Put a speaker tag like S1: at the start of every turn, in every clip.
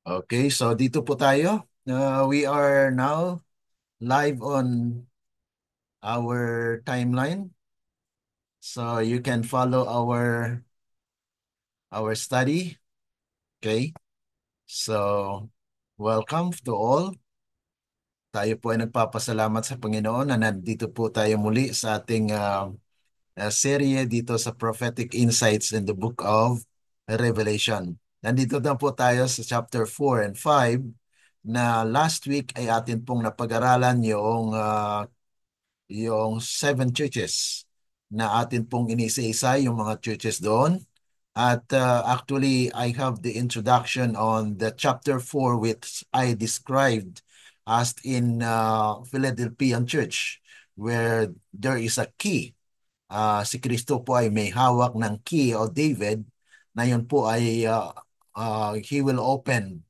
S1: Okay, so dito po tayo. We are now live on our timeline. So you can follow our study. Okay? So welcome to all. Tayo po ay nagpapasalamat sa Panginoon na nandito po tayo muli sa ating serye dito sa Prophetic Insights in the Book of Revelation. Nandito na po tayo sa chapter 4 and 5 na last week ay atin pong napag-aralan yung seven churches na atin pong inisa-isa yung mga churches doon. At actually, I have the introduction on the chapter 4 which I described as in Philadelphian Church where there is a key. Si Kristo po ay may hawak ng key o David na yun po ay he will open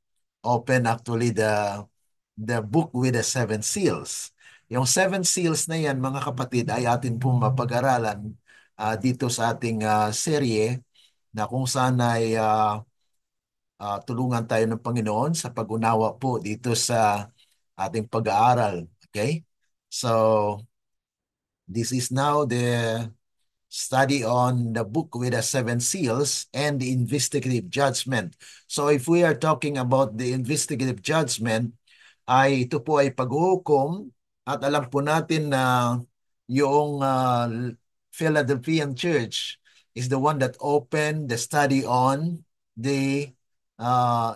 S1: actually the book with the seven seals. Yung seven seals na yan, mga kapatid, ay atin pong mapag-aralan dito sa ating serye na kung saan ay tulungan tayo ng Panginoon sa pag-unawa po dito sa ating pag-aaral. Okay? So, this is now the study on the book with the seven seals and the investigative judgment. So if we are talking about the investigative judgment, ay ito po ay paghuhukom at alam po natin na yung Philadelphian Church is the one that opened the study on the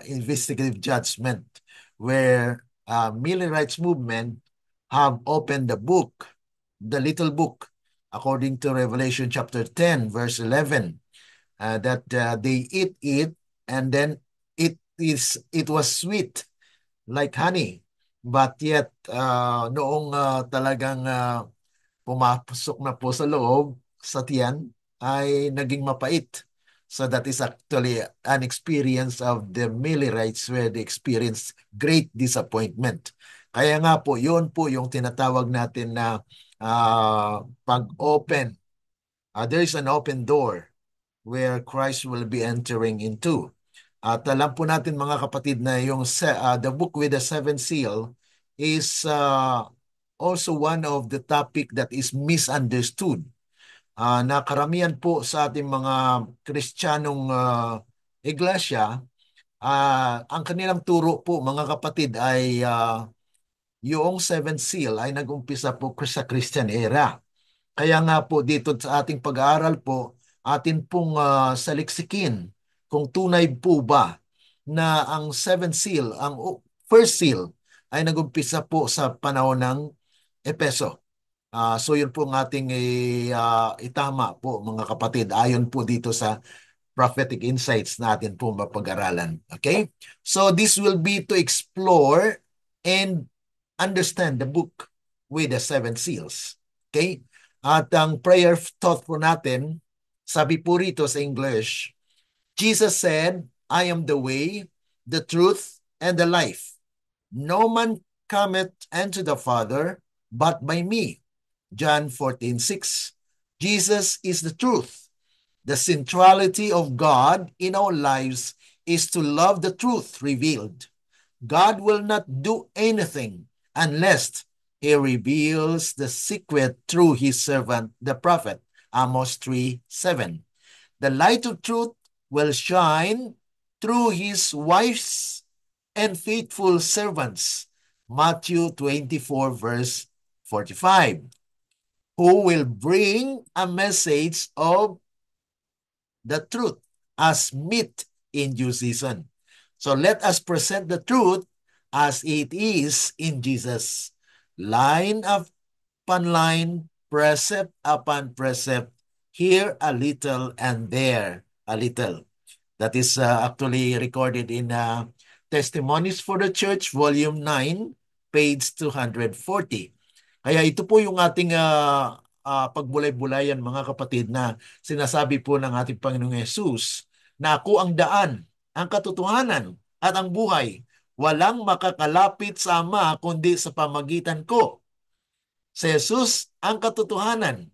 S1: investigative judgment where Millerites movement have opened the little book according to Revelation chapter 10, verse 11, that they eat it and then it was sweet like honey. But yet, noong talagang pumapasok na po sa loob, sa tiyan, ay naging mapait. So that is actually an experience of the Millerites where they experienced great disappointment. Kaya nga po, yun po yung tinatawag natin na pag-open. There is an open door where Christ will be entering into. At alam po natin mga kapatid na yung the book with the seven seal is also one of the topic that is misunderstood. Na karamihan po sa ating mga Kristiyanong iglesia, ang kanilang turo po mga kapatid ay yung seven seal ay nag-umpisa po sa Christian era. Kaya nga po dito sa ating pag-aaral po, atin pong saliksikin kung tunay po ba na ang seven seal, first seal ay nag-umpisa po sa panahon ng Epeso. So yun po ang ating itama po mga kapatid ayon po dito sa prophetic insights natin po mapag-aralan. Okay? So this will be to explore and understand the book with the seven seals. Okay? At ang prayer thought po natin, sabi po rito sa English, Jesus said, I am the way, the truth, and the life. No man cometh unto the Father but by me. John 14:6. Jesus is the truth. The centrality of God in our lives is to love the truth revealed. God will not do anything unless he reveals the secret through his servant, the prophet. Amos 3:7. The light of truth will shine through his wise and faithful servants. Matthew 24, verse 45. Who will bring a message of the truth as meet in due season. So let us present the truth as it is in Jesus. Line upon line, precept upon precept, here a little and there a little. That is actually recorded in Testimonies for the Church, Volume 9, page 240. Kaya ito po yung ating pagbulay-bulayan mga kapatid na sinasabi po ng ating Panginoong Yesus na ako ang daan, ang katotohanan at ang buhay. Walang makakalapit sa Ama kundi sa pamagitan ko. Si Jesus ang katotohanan.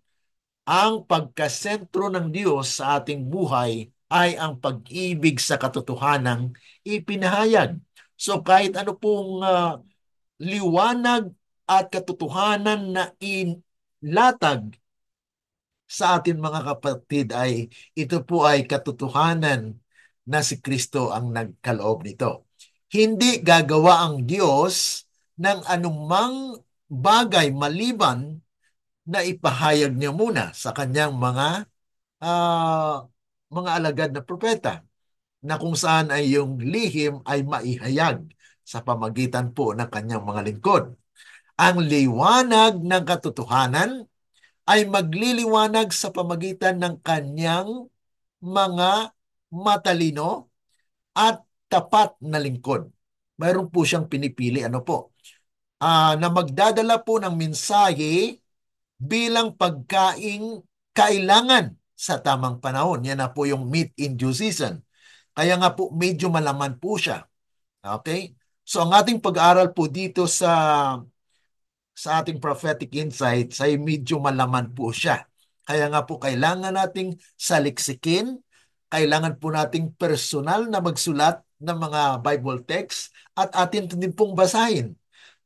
S1: Ang pagkasentro ng Diyos sa ating buhay ay ang pag-ibig sa katotohanang ipinahayag. So kahit ano pong liwanag at katotohanan na inlatag sa atin mga kapatid ay ito po ay katotohanan na si Kristo ang nagkaloob nito. Hindi gagawa ang Diyos ng anumang bagay maliban na ipahayag niya muna sa kanyang mga alagad na propeta na kung saan ay yung lihim ay maihayag sa pamagitan po ng kanyang mga lingkod. Ang liwanag ng katotohanan ay magliliwanag sa pamagitan ng kanyang mga matalino at tapat na lingkod. Mayroon po siyang pinipili, ano po, na magdadala po ng mensahe bilang pagkaing kailangan sa tamang panahon. Yan na po yung meat in due season. Kaya nga po medyo malaman po siya. Okay? So ang ating pag-aaral po dito sa ating prophetic insights ay medyo malaman po siya. Kaya nga po kailangan nating saliksikin, kailangan po nating personal na magsulat ng mga Bible text at atin din pong basahin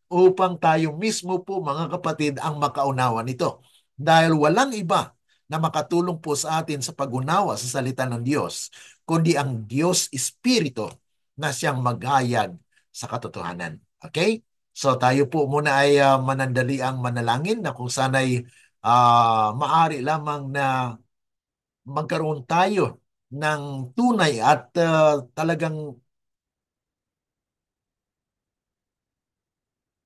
S1: upang tayo mismo po mga kapatid ang makaunawa nito. Dahil walang iba na makatulong po sa atin sa pag-unawa sa salita ng Diyos, kundi ang Diyos Espiritu na siyang maghayag sa katotohanan. Okay? So tayo po muna ay manandali ang manalangin na kung sana'y maari lamang na magkaroon tayo ng tunay at talagang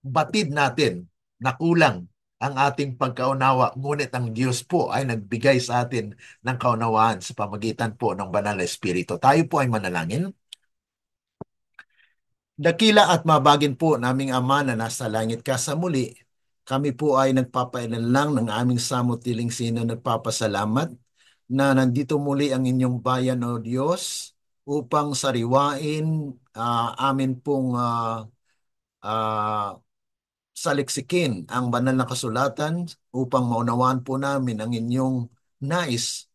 S1: batid natin na kulang ang ating pagkaunawa, ngunit ang Diyos po ay nagbigay sa atin ng kaunawaan sa pamagitan po ng Banal na Espiritu. Tayo po ay manalangin. Dakila at mabagin po naming Ama na nasa langit ka sa muli, kami po ay nagpapailan lang ng aming samot tiling nagpapasalamat na nandito muli ang inyong bayan o Diyos upang sariwain amin pong ah, saliksikin ang banal na kasulatan upang maunawaan po namin ang inyong nais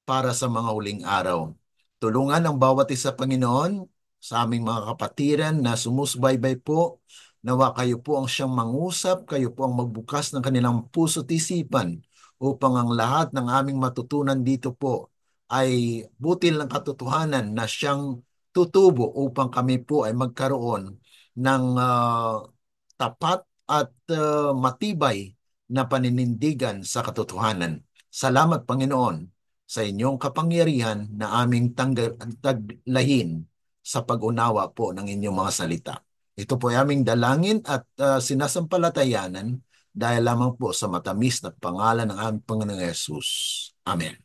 S1: para sa mga huling araw. Tulungan ang bawat isa, Panginoon, sa aming mga kapatiran na sumusbaybay po. Nawa kayo po ang siyang mangusap, kayo po ang magbukas ng kanilang puso't isipan upang ang lahat ng aming matutunan dito po ay butil ng katotohanan na siyang tutubo upang kami po ay magkaroon ng tapat at matibay na paninindigan sa katotohanan. Salamat, Panginoon, sa inyong kapangyarihan na aming taglahin sa pag-unawa po ng inyong mga salita. Ito po ay aming dalangin at sinasampalatayanan dahil lamang po sa matamis na pangalan ng aming Panginoong Yesus. Amen.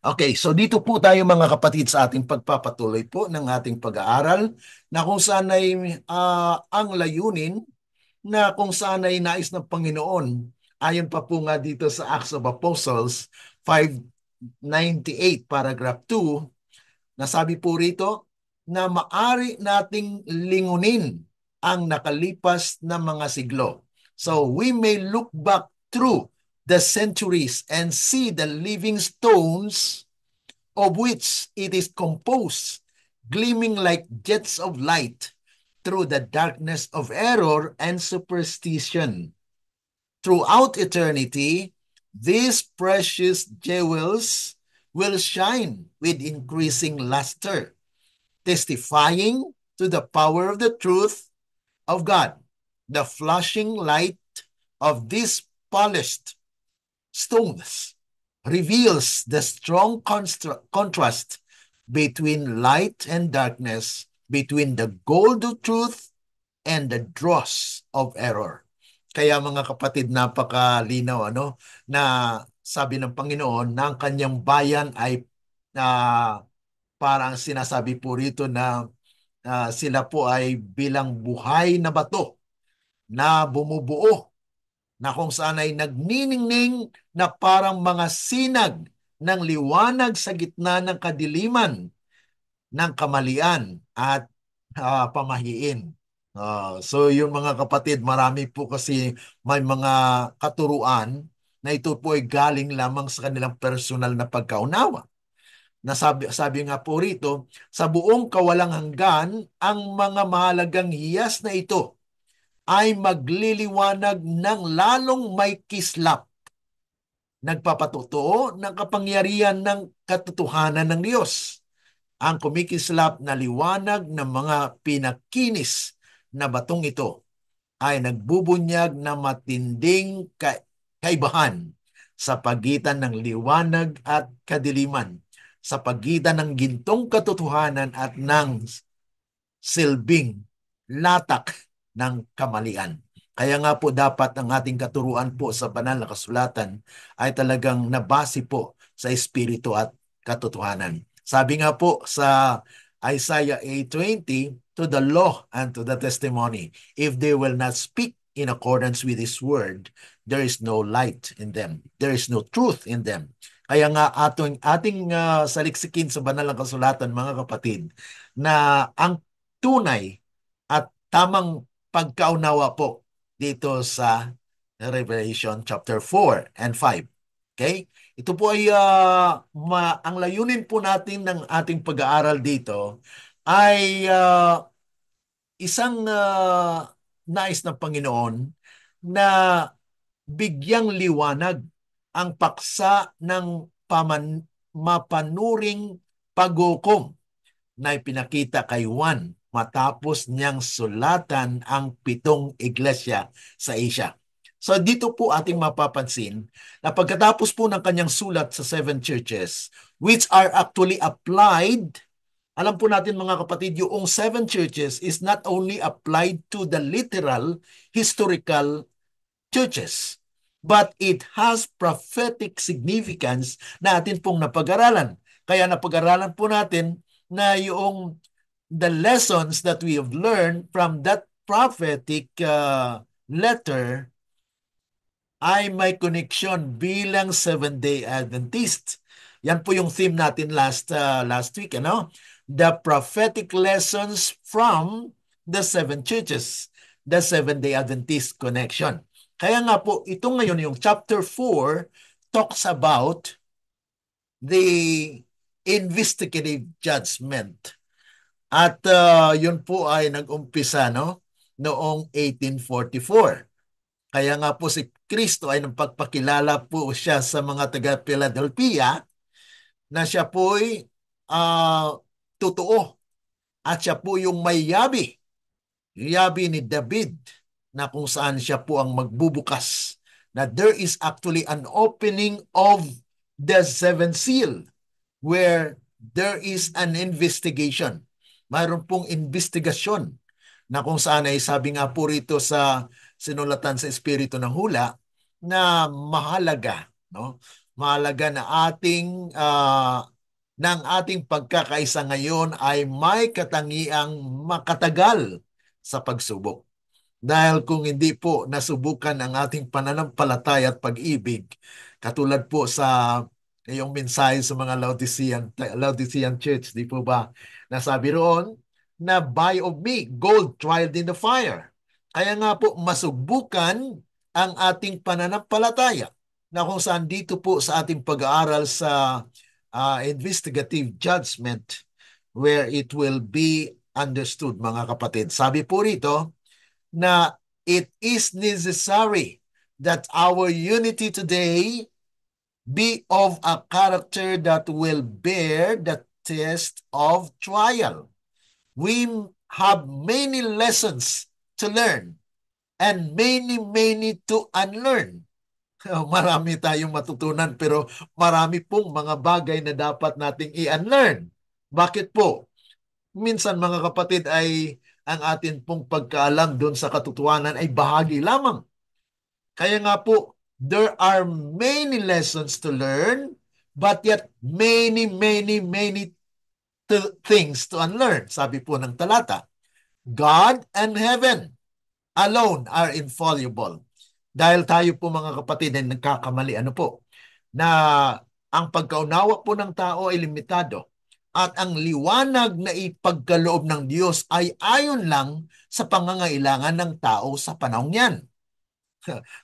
S1: Okay, so dito po tayo mga kapatid sa ating pagpapatuloy po ng ating pag-aaral na kung saan ay ang layunin na kung saan ay nais ng Panginoon. Ayon pa po nga dito sa Acts of Apostles 5:98 paragraph 2, nasabi po rito na maari nating lingunin ang nakalipas na mga siglo. So we may look back through the centuries and see the living stones of which it is composed, gleaming like jets of light through the darkness of error and superstition. Throughout eternity, these precious jewels will shine with increasing luster, testifying to the power of the truth of God. The flashing light of these polished stones reveals the strong contrast between light and darkness, between the gold of truth and the dross of error. Kaya mga kapatid, napakalinaw na sabi ng Panginoon na ang kanyang bayan ay parang sinasabi po rito na sila po ay bilang buhay na bato na bumubuo na kung saan ay nagniningning na parang mga sinag ng liwanag sa gitna ng kadiliman ng kamalian at pamahiin. So yung mga kapatid, marami po kasi may mga katuruan na ito po ay galing lamang sa kanilang personal na pagkaunawa. sabi nga po rito, sa buong kawalang hanggan, ang mga mahalagang hiyas na ito ay magliliwanag ng lalong may kislap, nagpapatotoo ng kapangyarihan ng katotohanan ng Diyos. Ang kumikislap na liwanag ng mga pinakinis na batong ito ay nagbubunyag na matinding kaibahan sa pagitan ng liwanag at kadiliman, sa pagitan ng gintong katotohanan at ng silbing latak ng kamalian. Kaya nga po dapat ang ating katuruan po sa banal na kasulatan ay talagang nabase po sa espiritu at katotohanan. Sabi nga po sa Isaiah 8:20, to the law and to the testimony, if they will not speak in accordance with His word, there is no light in them. There is no truth in them. Kaya nga ating saliksikin sa banal na kasulatan, mga kapatid, na ang tunay at tamang pagkaunawa po dito sa Revelation chapter 4 and 5. Okay? Ito po ay ang layunin po natin ng ating pag-aaral dito ay isang nais ng Panginoon na bigyang liwanag ang paksa ng mapanuring paghukom na ipinakita kay Juan matapos niyang sulatan ang 7 iglesia sa Asia. So dito po ating mapapansin na pagkatapos po ng kanyang sulat sa 7 churches, which are actually applied, alam po natin mga kapatid, yung 7 churches is not only applied to the literal historical churches, but it has prophetic significance na atin pong napag-aralan. Kaya napag-aralan po natin na yung the lessons that we have learned from that prophetic letter ay may connection bilang Seventh-day Adventist. Yan po yung theme natin last week, ano? The prophetic lessons from the 7 churches, the Seventh-day Adventist connection. Kaya nga po, ito ngayon yung chapter 4 talks about the investigative judgment. At yun po ay nag-umpisa noong 1844. Kaya nga po si Kristo ay nagpagpakilala po siya sa mga taga-Philadelphia na siya po ay totoo at siya po yung may yabi. Yabi ni David na kung saan siya po ang magbubukas. Na there is actually an opening of the 7th seal where there is an investigation. Mayroon pong investigasyon na kung saan ay sabi nga po rito sa sinulatan sa Espiritu ng Hula na mahalaga, no? Mahalaga na ng ating pagkakaisa ngayon ay may katangiang makatagal sa pagsubok. Dahil kung hindi po nasubukan ang ating pananampalataya at pag-ibig, katulad po sa yung mensahe sa mga Laodicean church, di po ba? Nasabi roon na buy of me gold tried in the fire. Kaya nga po masubukan ang ating pananampalataya na kung saan dito po sa ating pag-aaral sa investigative judgment where it will be understood, mga kapatid. Sabi po rito na it is necessary that our unity today be of a character that will bear the test of trial. We have many lessons to learn and many to unlearn. Marami tayong matutunan pero marami pong mga bagay na dapat nating i-unlearn. Bakit po? Minsan mga kapatid ay ang atin pong pagkaalam doon sa katotohanan ay bahagi lamang. Kaya nga po, there are many lessons to learn, but yet many things to unlearn. Sabi po ng talata, God and heaven alone are infallible. Dahil tayo po mga kapatid ay nagkakamali, na ang pagkaunawa po ng tao ay limitado at ang liwanag na ipagkaloob ng Diyos ay ayon lang sa pangangailangan ng tao sa panahon yan.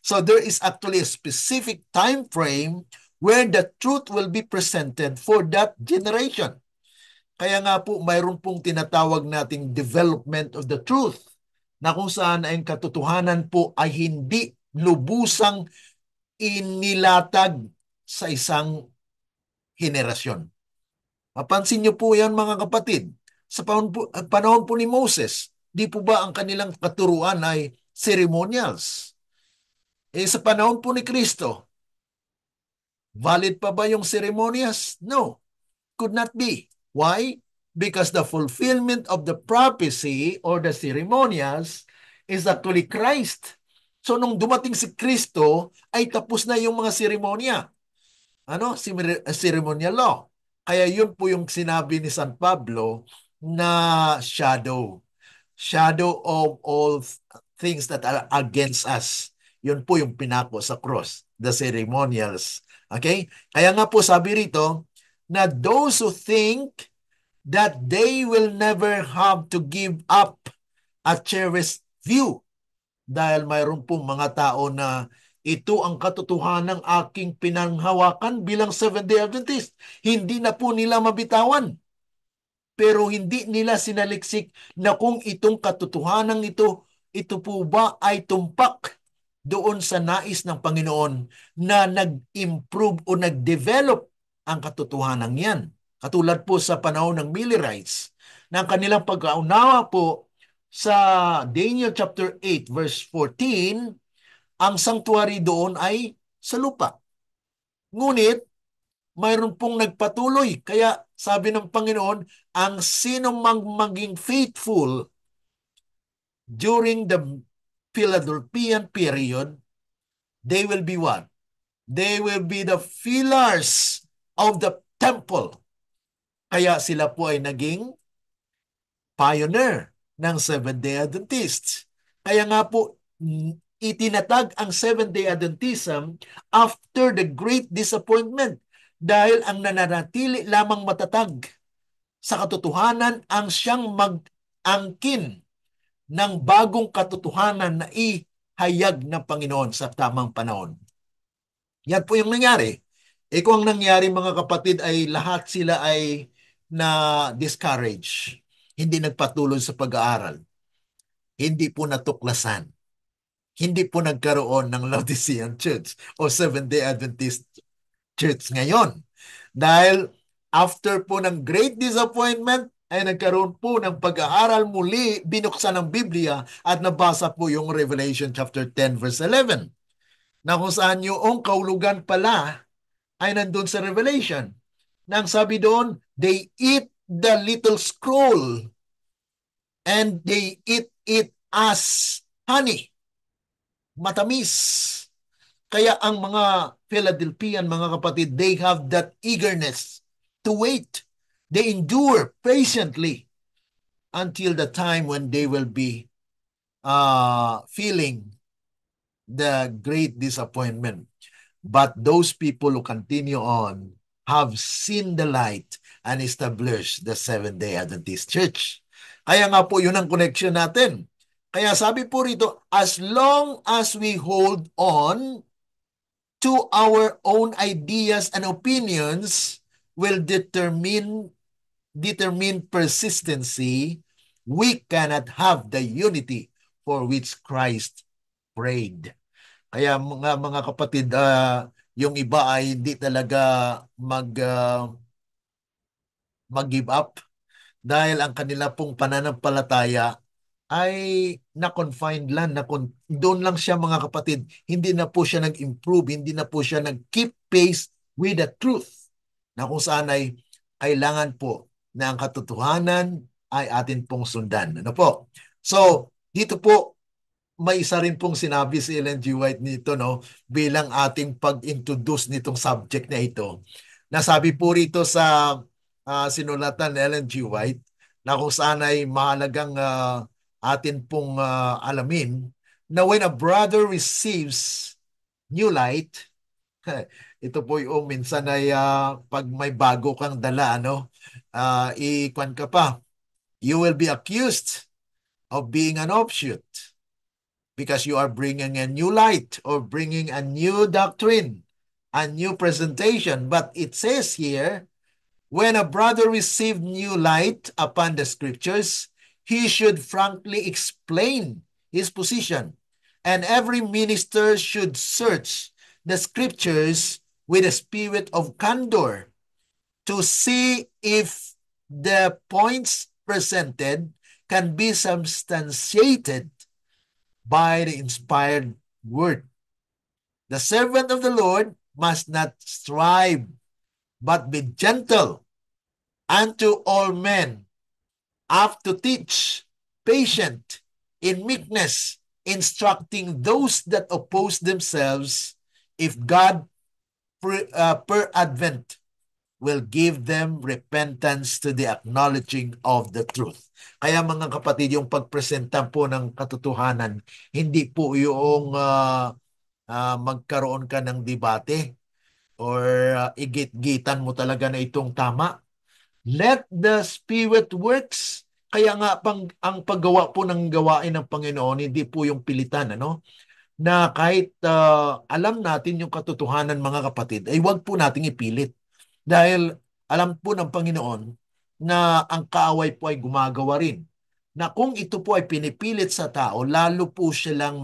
S1: So there is actually a specific time frame where the truth will be presented for that generation. Kaya nga po, mayroon pong tinatawag nating development of the truth na kung saan ang katotohanan po ay hindi lubusang inilatag sa isang henerasyon. Mapansin niyo po yan mga kapatid. Sa panahon po ni Moses, di po ba ang kanilang katuruan ay ceremonials? Sa panahon po ni Kristo, valid pa ba yung ceremonias? No, could not be. Why? Because the fulfillment of the prophecy or the ceremonials is actually Christ. So nung dumating si Kristo, ay tapos na yung mga seremonya. Ceremonial law. Kaya yun po yung sinabi ni San Pablo na shadow. Shadow of all things that are against us. Yun po yung pinako sa cross, the ceremonials. Okay? Kaya nga po sabi rito, na those who think that they will never have to give up a cherished view. Dahil mayroon pong mga tao na ito ang katotohanan ng aking pinanghawakan bilang Seventh-day Adventist. Hindi na po nila mabitawan. Pero hindi nila sinaliksik na kung itong katotohanan ito po ba ay tumpak doon sa nais ng Panginoon na nag-improve o nag-develop ang katotohanan yan. Katulad po sa panahon ng Millerites, na ang kanilang pagkaunawa po sa Daniel chapter 8 verse 14, ang sanctuary doon ay sa lupa. Ngunit mayroon pong nagpatuloy. Kaya sabi ng Panginoon, ang sino mang maging faithful during the Philadelphian period, they will be what? They will be the pillars of the temple. Kaya sila po ay naging pioneer ng Seventh-day Adventists. Kaya nga po, itinatag ang Seventh-day Adventism after the great disappointment dahil ang nananatili lamang matatag sa katotohanan ang siyang mag-angkin ng bagong katotohanan na ihayag ng Panginoon sa tamang panahon. Yan po yung nangyari. Kung ang nangyari mga kapatid ay lahat sila ay na-discourage. Hindi nagpatuloy sa pag-aaral. Hindi po natuklasan. Hindi po nagkaroon ng Laodicean Church o Seventh-day Adventist Church ngayon. Dahil after po ng great disappointment, ay nagkaroon po ng pag-aaral muli, binuksan ng Biblia at nabasa po yung Revelation chapter 10 verse 11 na kung saan yung kaulugan pala ay nandun sa Revelation. Nang sabi doon, they eat the little scroll and they eat it as honey. Matamis. Kaya ang mga Philadelphian, mga kapatid, they have that eagerness to wait. They endure patiently until the time when they will be feeling the great disappointment. But those people who continue on have seen the light and established the Seventh-day Adventist Church. Kaya nga po yun ang connection natin. Kaya sabi po rito, as long as we hold on to our own ideas and opinions will determine persistency, we cannot have the unity for which Christ prayed. Kaya mga kapatid, yung iba ay hindi talaga mag-give up dahil ang kanila pong pananampalataya ay na-confined lang, doon lang siya mga kapatid. Hindi na po siya nag-improve, hindi na po siya nag-keep pace with the truth na kung saan ay kailangan po na ang katotohanan ay atin pong sundan. Ano po? So, dito po, may isa rin pong sinabi si Ellen G. White nito, no, bilang ating pag-introduce nitong subject na ito. Nasabi po rito sa sinulatan ni Ellen G. White na kung saan ay mahalagang atin pong alamin na when a brother receives new light, ito po yung minsan ay pag may bago kang dala, ikwan ka pa, you will be accused of being an offshoot because you are bringing a new light or bringing a new doctrine a new presentation. But it says here, when a brother received new light upon the scriptures, he should frankly explain his position. And every minister should search the scriptures with a spirit of candor to see if the points presented can be substantiated by the inspired word. The servant of the Lord must not strive, but be gentle unto all men, apt to teach, patient, in meekness, instructing those that oppose themselves, if God per advent will give them repentance to the acknowledging of the truth. Kaya mga kapatid, yung pagpresenta po ng katotohanan, hindi po yung magkaroon ka ng debate or igit-gitan mo talaga na itong tama. Let the Spirit works. Kaya nga ang paggawa po ng gawain ng Panginoon, hindi po yung pilitan, ano? Na kahit alam natin yung katotohanan mga kapatid, ay wag po nating ipilit. Dahil alam po ng Panginoon na ang kaaway po ay gumagawa rin. Na kung ito po ay pinipilit sa tao, lalo po silang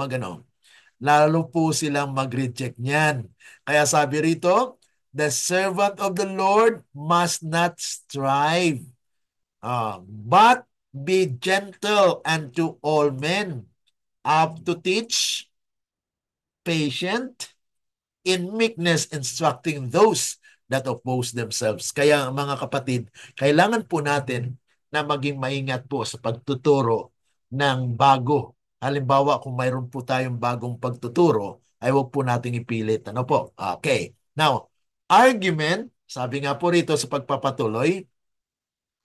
S1: lalo po silang mag-reject niyan. Kaya sabi rito, the servant of the Lord must not strive, but be gentle unto all men, up to teach, patient, in meekness, instructing those that oppose themselves. Kaya mga kapatid, kailangan po natin na maging maingat po sa pagtuturo ng bago. Halimbawa, kung mayroon po tayong bagong pagtuturo, ay huwag po nating ipilit. Ano po? Okay. Now, argument, sabi nga po rito sa pagpapatuloy,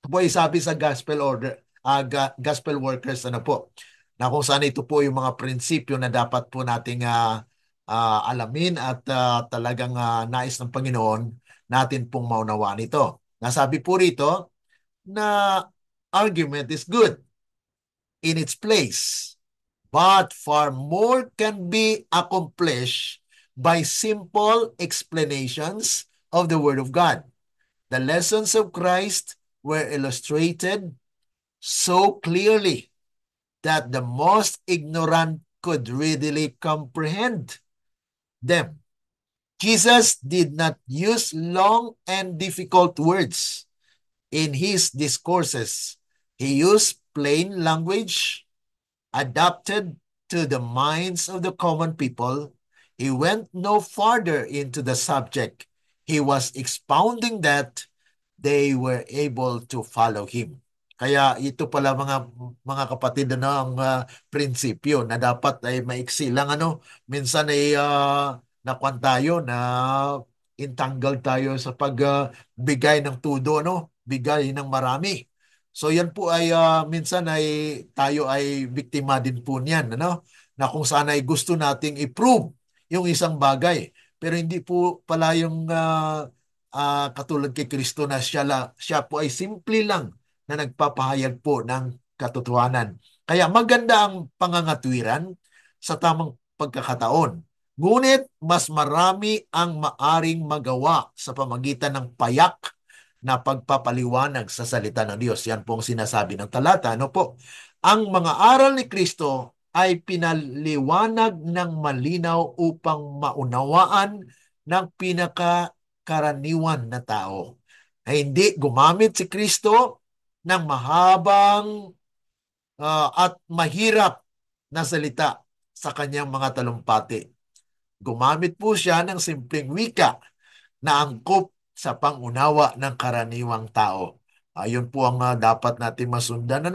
S1: po ay sabi sa gospel order, gospel workers, ano po, na kung saan ito po yung mga prinsipyo na dapat po nating alamin at talagang nais ng Panginoon natin pong maunawaan ito. Nasabi po rito na argument is good in its place, but far more can be accomplished by simple explanations of the Word of God. The lessons of Christ were illustrated so clearly that the most ignorant could readily comprehend them. Jesus did not use long and difficult words in his discourses. He used plain language adapted to the minds of the common people. He went no farther into the subject. He was expounding that they were able to follow him. Kaya ito pala mga kapatid ang prinsipyo na dapat ay maiksi lang minsan ay nakuan tayo na intangle tayo sa pagbigay ng tudo bigay ng marami. So yan po ay minsan ay tayo ay biktima din po niyan na kung saan ay gusto nating i-prove yung isang bagay pero hindi po pala yung katulad kay Kristo na siya po ay simple lang na nagpapahayag po ng katotohanan. Kaya maganda ang pangangatwiran sa tamang pagkakataon. Ngunit mas marami ang maaring magawa sa pamagitan ng payak na pagpapaliwanag sa salita ng Diyos. Yan po ang sinasabi ng talata. Ano po? Ang mga aral ni Kristo ay pinaliwanag ng malinaw upang maunawaan ng pinakakaraniwan na tao. Ay hindi gumamit si Kristo ng mahabang at mahirap na salita sa kanyang mga talumpati. Gumamit po siya ng simpleng wika na angkop sa pangunawa ng karaniwang tao. Ayun po ang dapat natin masundan.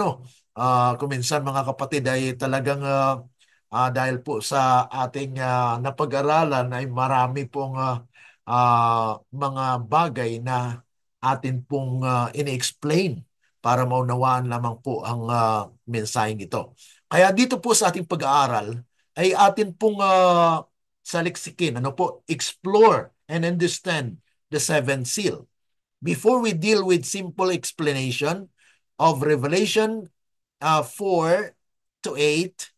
S1: Kung minsan mga kapatid ay talagang dahil po sa ating napag-aralan ay marami pong mga bagay na atin pong ini-explain para maunawaan lamang po ang mensaheng ito. Kaya dito po sa ating pag-aaral ay atin pong saliksikin, explore and understand the seventh seal. Before we deal with simple explanation of Revelation 4 to 8,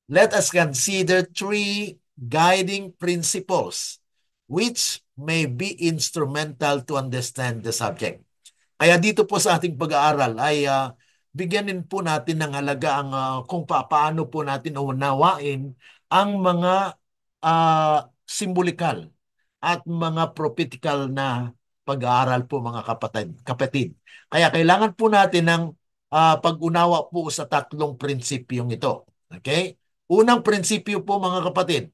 S1: let us consider three guiding principles which may be instrumental to understand the subject. Kaya dito po sa ating pag-aaral ay bigyanin po natin ng halaga ang kung paano po natin unawain ang mga simbolikal at mga prophetical na pag-aaral po mga kapatid. Kaya kailangan po natin ng pag-unawa po sa tatlong prinsipyong ito. Okay? Unang prinsipyo po mga kapatid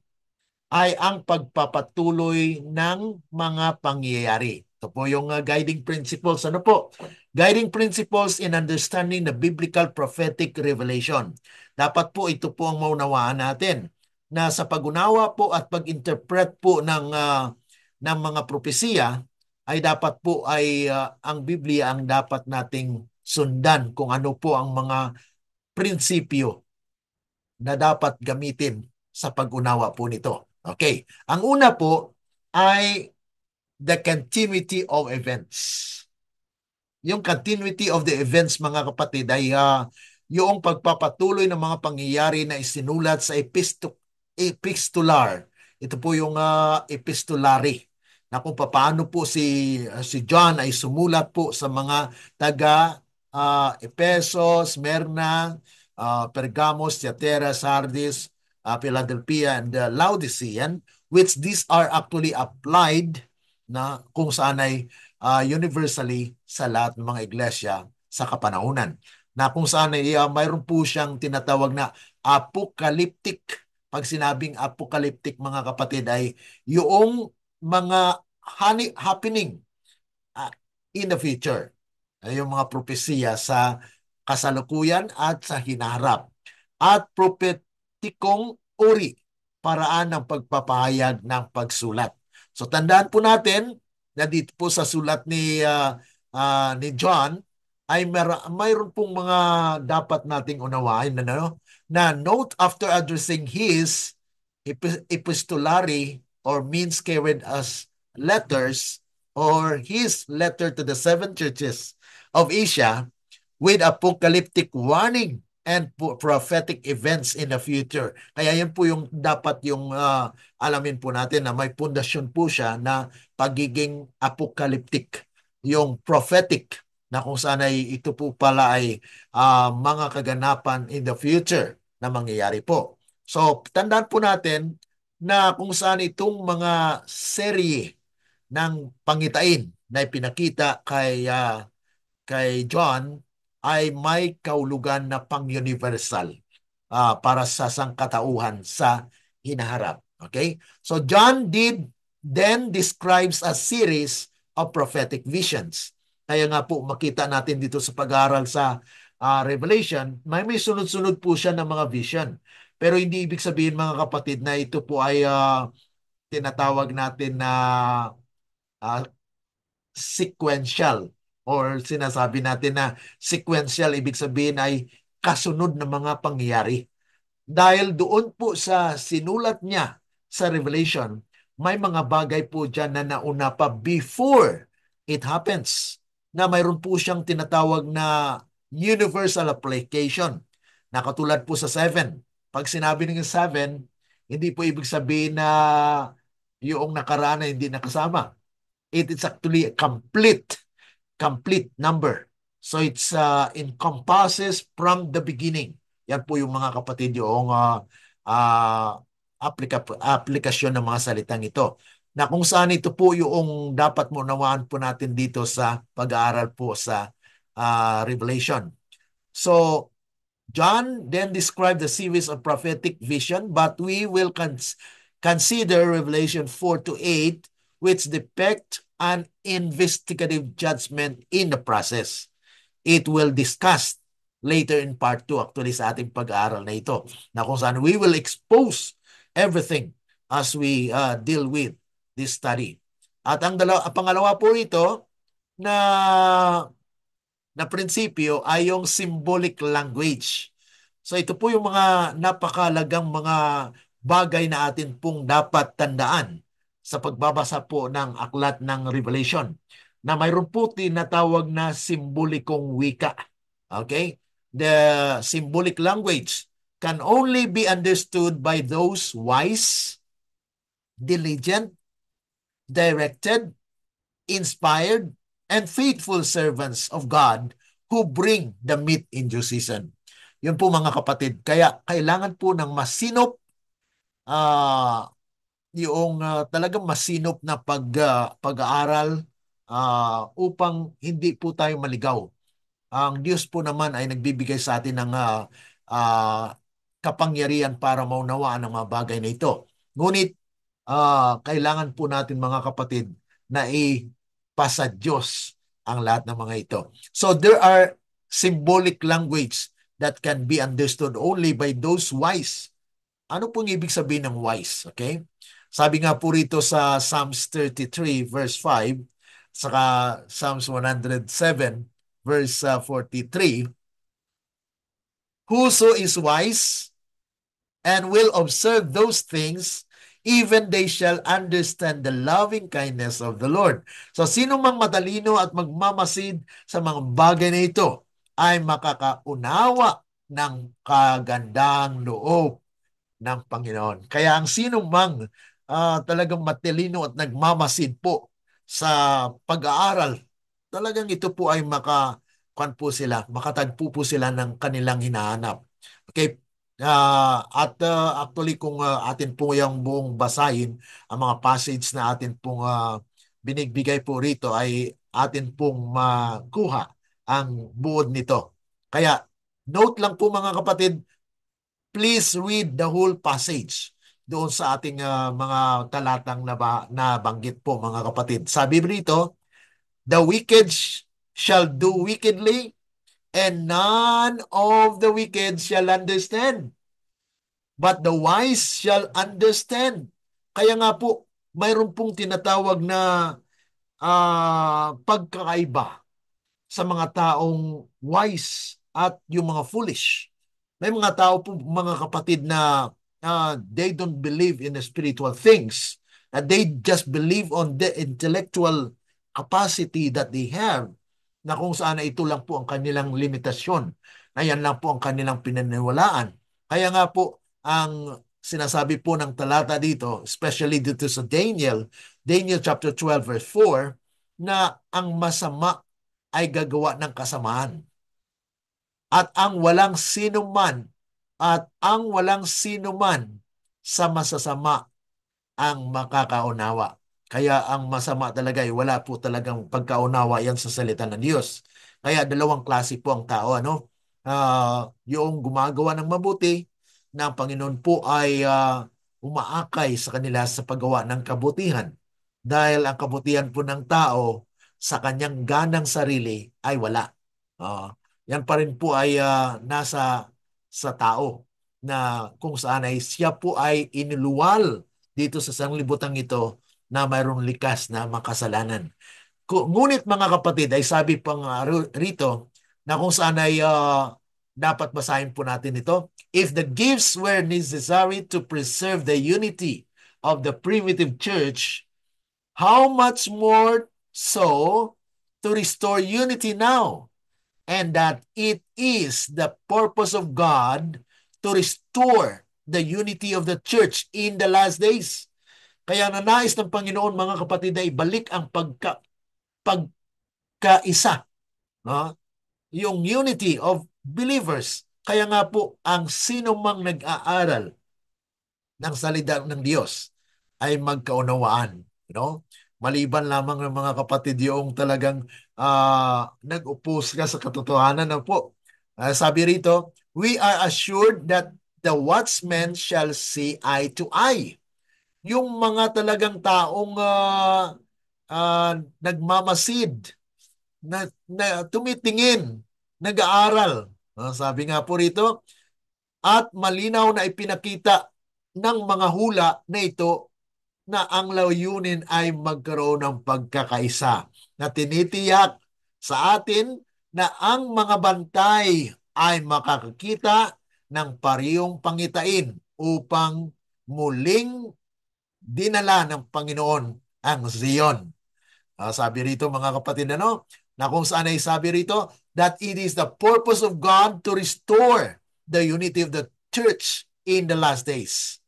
S1: ay ang pagpapatuloy ng mga pangyayari. Ito po yung guiding principles. Ano po? Guiding principles in understanding the biblical prophetic revelation. Dapat po ito po ang maunawaan natin na sa pag-unawa po at pag-interpret po ng mga propesiya ay dapat po ay ang Biblia ang dapat nating sundan kung ano po ang mga prinsipyo na dapat gamitin sa pag-unawa po nito. Okay. Ang una po ay the continuity of events. Yung continuity of the events, mga kapatid, ay yung pagpapatuloy ng mga pangyayari na isinulat sa epistolar. Ito po yung epistolary na kung paano po si John ay sumulat po sa mga taga Efeso, Smyrna, Pergamos, Thyatira, Sardis, Philadelphia, and Laodicean, which these are actually applied na kung saan ay universally sa lahat ng mga iglesia sa kapanahunan. Na kung saan ay mayroon po siyang tinatawag na apocalyptic. Pag sinabing apocalyptic mga kapatid ay yung mga happening in the future. Yung mga propesiya sa kasalukuyan at sa hinaharap. At prophetikong uri, paraan ng pagpapahayag ng pagsulat. So tandaan po natin na dito po sa sulat ni John ay mayroon pong mga dapat nating unawain na note after addressing his epistolary or means carried as letters or his letter to the seven churches of Asia with apocalyptic warning and prophetic events in the future. Kaya yan po yung dapat yung alamin po natin na may pundasyon po siya na pagiging apocalyptic, yung prophetic na kung saan ay ito po pala ay mga kaganapan in the future na mangyayari po. So, tandaan po natin na kung saan itong mga serye ng pangitain na ipinakita kay John ay may kaulugan na pang-universal para sa sangkatauhan sa hinaharap. Okay? So John did then describes a series of prophetic visions. Kaya nga po makita natin dito sa pag-aaral sa Revelation, may sunod-sunod po siya ng mga vision. Pero hindi ibig sabihin mga kapatid na ito po ay tinatawag natin na uh, sequential or sinasabi natin na sequential, ibig sabihin ay kasunod na mga pangyayari. Dahil doon po sa sinulat niya sa Revelation, may mga bagay po dyan na nauna pa before it happens, na mayroon po siyang tinatawag na universal application, na katulad po sa 7. Pag sinabi ng 7, hindi po ibig sabihin na yung nakaraan na hindi nakasama. It is actually a complete number. So it's encompasses from the beginning. Yan po yung mga kapatid yung aplikasyon ng mga salitang ito. Na kung saan ito po yung dapat mo nawaan po natin dito sa pag-aaral po sa Revelation. So John then described the series of prophetic vision, but we will consider Revelation 4 to 8, which depict an investigative judgment in the process. It will discuss later in part 2 actually sa ating pag-aaral na ito, na kung saan we will expose everything as we deal with this study. At ang pangalawa po ito na prinsipyo ay yung symbolic language. So ito po yung mga napakalagang mga bagay na atin pong dapat tandaan sa pagbabasa po ng aklat ng Revelation, na mayroon po tinatawag na simbolikong wika. Okay? The symbolic language can only be understood by those wise, diligent, directed, inspired, and faithful servants of God who bring the meat in due season. Yun po mga kapatid. Kaya kailangan po ng masinop, uh, yung talagang masinop na pag-aaral upang hindi po tayo maligaw. Ang Diyos po naman ay nagbibigay sa atin ng ah, kapangyarihan para maunawaan ang mga bagay na ito. Ngunit kailangan po natin mga kapatid na ipasa Diyos ang lahat ng mga ito. So there are symbolic language that can be understood only by those wise. Ano pong ibig sabihin ng wise? Okay? Sabi nga po rito sa Psalms 33 verse 5, saka Psalms 107 verse 43, whoso is wise and will observe those things, even they shall understand the loving kindness of the Lord. So sino mang matalino at magmamasid sa mga bagay na ito ay makakaunawa ng kagandang loob ng Panginoon. Kaya ang sino mang talagang matalino at nagmamasid po sa pag-aaral, talagang ito po ay makatagpo po sila ng kanilang hinahanap. Okay, actually kung atin po yung buong basahin, ang mga passage na atin pong binigbigay po rito ay atin pong makuha ang buod nito. Kaya note lang po mga kapatid, please read the whole passage doon sa ating mga talatang nabanggit po mga kapatid. Sabi rito, the wicked shall do wickedly, and none of the wicked shall understand. But the wise shall understand. Kaya nga po, mayroon pong tinatawag na pagkakaiba sa mga taong wise at yung mga foolish. May mga tao po, mga kapatid, na they don't believe in the spiritual things. They just believe on the intellectual capacity that they have, na kung saan ito lang po ang kanilang limitasyon, na yan lang po ang kanilang pinaniwalaan. Kaya nga po, ang sinasabi po ng talata dito, especially dito sa Daniel chapter 12 verse 4, na ang masama ay gagawa ng kasamaan. At ang walang sinuman sa masasama ang makakaunawa. Kaya ang masama talaga ay wala po talagang pagkaunawa yan sa salita ng Diyos. Kaya dalawang klase po ang tao, ano? Yung gumagawa ng mabuti, na ang Panginoon po ay umaakay sa kanila sa paggawa ng kabutihan. Dahil ang kabutihan po ng tao sa kanyang ganang sarili ay wala. Yan pa rin po ay nasa sa tao, na kung saan ay siya po ay iniluwal dito sa sanglibutang ito na mayroong likas na makasalanan. Ngunit mga kapatid, ay sabi pang rito na kung saan ay dapat basahin po natin ito. If the gifts were necessary to preserve the unity of the primitive church, how much more so to restore unity now? And that it is the purpose of God to restore the unity of the church in the last days. Kaya nanais ng Panginoon, mga kapatid, na ibalik ang pagkaisa, no? Yung unity of believers. Kaya nga po, ang sino mang nag-aaral ng salita ng Diyos ay magkaunawaan. You know? Maliban lamang ng mga kapatid yung talagang nag-oppose ka sa katotohanan na po. Sabi rito, we are assured that the watchmen shall see eye to eye. Yung mga talagang taong nagmamasid, na tumitingin, nag-aaral. Sabi nga po rito, at malinaw na ipinakita ng mga hula na ito na ang layunin ay magkaroon ng pagkakaisa, na tinitiyak sa atin na ang mga bantay ay makakakita ng parehong pangitain upang muling dinala ng Panginoon ang Zion. Sabi rito mga kapatid, na kung saan ay sabi rito that it is the purpose of God to restore the unity of the church in the last days.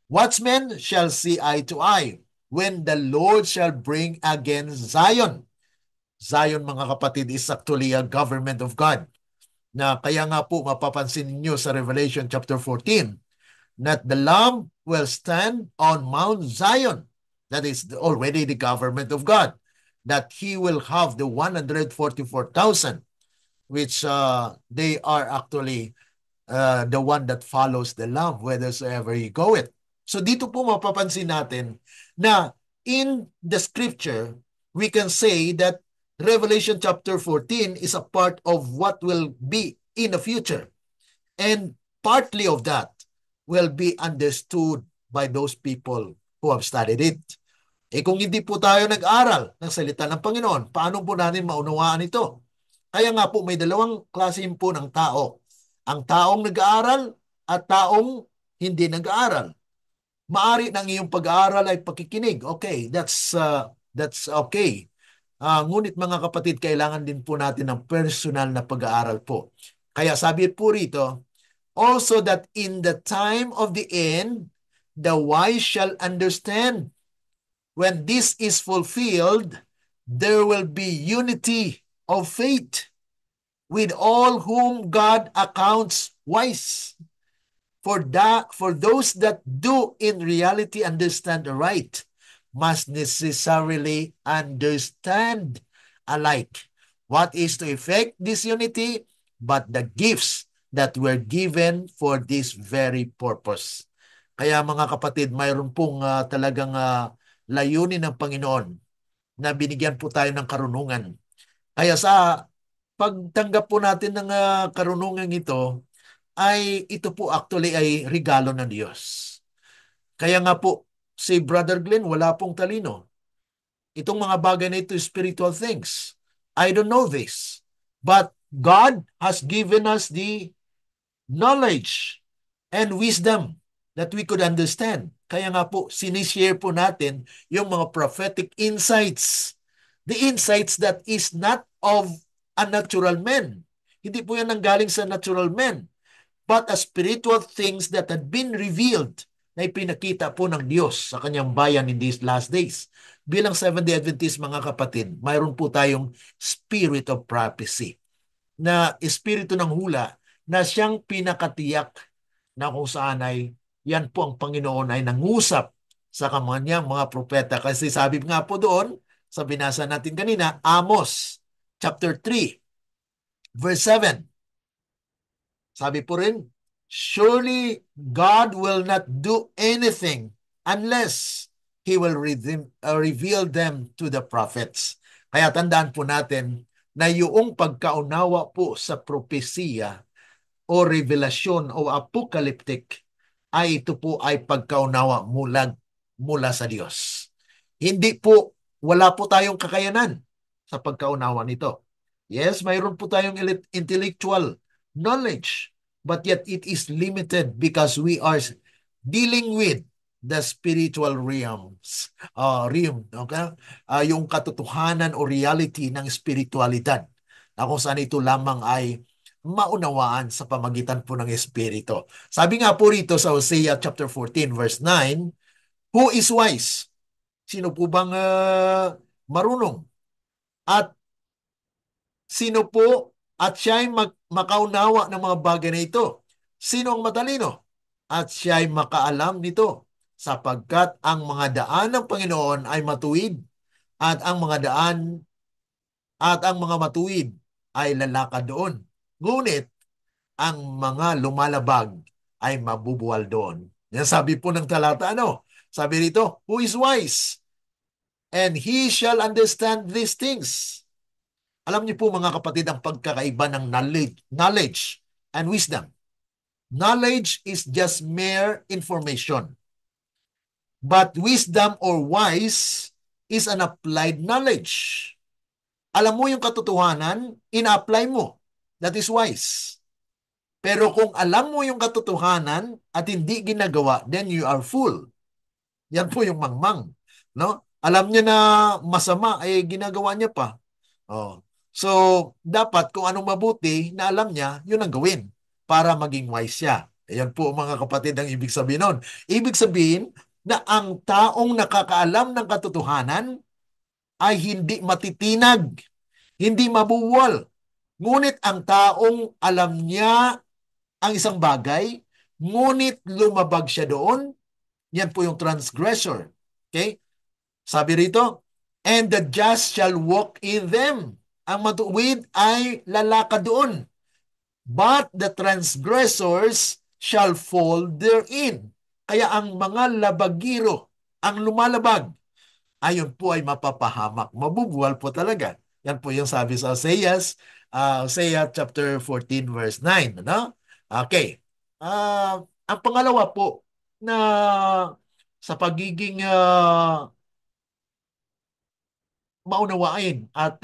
S1: Watchmen shall see eye to eye. when the Lord shall bring again Zion. Zion, mga kapatid, is actually a government of God. Na kaya nga po mapapansin niyo sa Revelation chapter 14 that the Lamb will stand on Mount Zion. That is already the government of God. That he will have the 144,000, which they are actually the one that follows the Lamb whithersoever he goeth. So dito po mapapansin natin na in the scripture, we can say that Revelation chapter 14 is a part of what will be in the future. And partly of that will be understood by those people who have studied it. Kung hindi po tayo nag-aral ng salita ng Panginoon, paano po natin maunawaan ito? Kaya nga po may dalawang klase po ng tao. Ang taong nag-aaral at taong hindi nag-aaral. Maari ng iyong pag-aaral ay pakikinig. Okay, that's okay. Ngunit mga kapatid, kailangan din po natin ng personal na pag-aaral po. Kaya sabi po rito, also that in the time of the end, the wise shall understand. When this is fulfilled, there will be unity of faith with all whom God accounts wise. For those that do in reality understand aright, must necessarily understand alike. What is to effect this unity? But the gifts that were given for this very purpose. Kaya mga kapatid, mayroon pong talagang layunin ng Panginoon na binigyan po tayo ng karunungan. Kaya sa pagtanggap po natin ng karunungan ito, ay ito po actually ay regalo ng Diyos. Kaya nga po, si Brother Glenn, wala pong talino. Itong mga bagay na ito, spiritual things. I don't know this. But God has given us the knowledge and wisdom that we could understand. Kaya nga po, sinishare po natin yung mga prophetic insights. The insights that is not of a natural man. Hindi po yan nanggaling sa natural man, but as spiritual things that had been revealed na ipinakita po ng Diyos sa kanyang bayan in these last days. Bilang Seventh-day Adventist, mga kapatid, mayroon po tayong spirit of prophecy, na espiritu ng hula na siyang pinakatiyak na kung saan ay yan po ang Panginoon ay nangusap sa kanyang mga propeta. Kasi sabi nga po doon, sa binasa natin kanina, Amos chapter 3, verse 7. Sabi po rin, surely God will not do anything unless He will reveal them to the prophets. Kaya tandaan po natin na yung pagkaunawa po sa propesiya o revelasyon o apocalyptic ay ito po ay pagkaunawa mula sa Diyos. Hindi po, wala po tayong kakayanan sa pagkaunawa nito. Yes, mayroon po tayong intellectual knowledge, but yet it is limited because we are dealing with the spiritual realms. Okay? Yung katotohanan o reality ng spiritualidad na kung saan ito lamang ay maunawaan sa pamagitan po ng Espiritu. Sabi nga po rito sa Hosea chapter 14 verse 9, who is wise? Sino po bang marunong? At sino po at siya'y makaunawa ng mga bagay na ito? Sino ang matalino? At siya'y makaalam nito, sapagkat ang mga daan ng Panginoon ay matuwid at ang mga matuwid ay lalakad doon. Ngunit ang mga lumalabag ay mabubuwal doon. Yan sabi po ng talata, Sabi rito, who is wise? And he shall understand these things. Alam niyo po mga kapatid ang pagkakaiba ng knowledge and wisdom. Knowledge is just mere information. But wisdom or wise is an applied knowledge. Alam mo yung katotohanan, ina-apply mo. That is wise. Pero kung alam mo yung katotohanan at hindi ginagawa, then you are fool. Yan po yung mangmang. No? Alam niya na masama, ginagawa niya pa. Oh. So, dapat kung anong mabuti na alam niya, yun ang gawin para maging wise siya. Ayan po mga kapatid ang ibig sabihin nun. Ibig sabihin, na ang taong nakakaalam ng katotohanan ay hindi matitinag, hindi mabuwal. Ngunit ang taong alam niya ang isang bagay, ngunit lumabag siya doon, yan po yung transgressor. Okay? Sabi rito, and the just shall walk in them. Ang matuwid ay lalakad doon. But the transgressors shall fall therein. Kaya ang mga labagiro, ang lumalabag, ayon po ay mapapahamak. Mabubuwal po talaga. Yan po yung sabi sa Hosea chapter 14 verse 9. Ano? Okay. Ang pangalawa po na sa pagiging maunawain at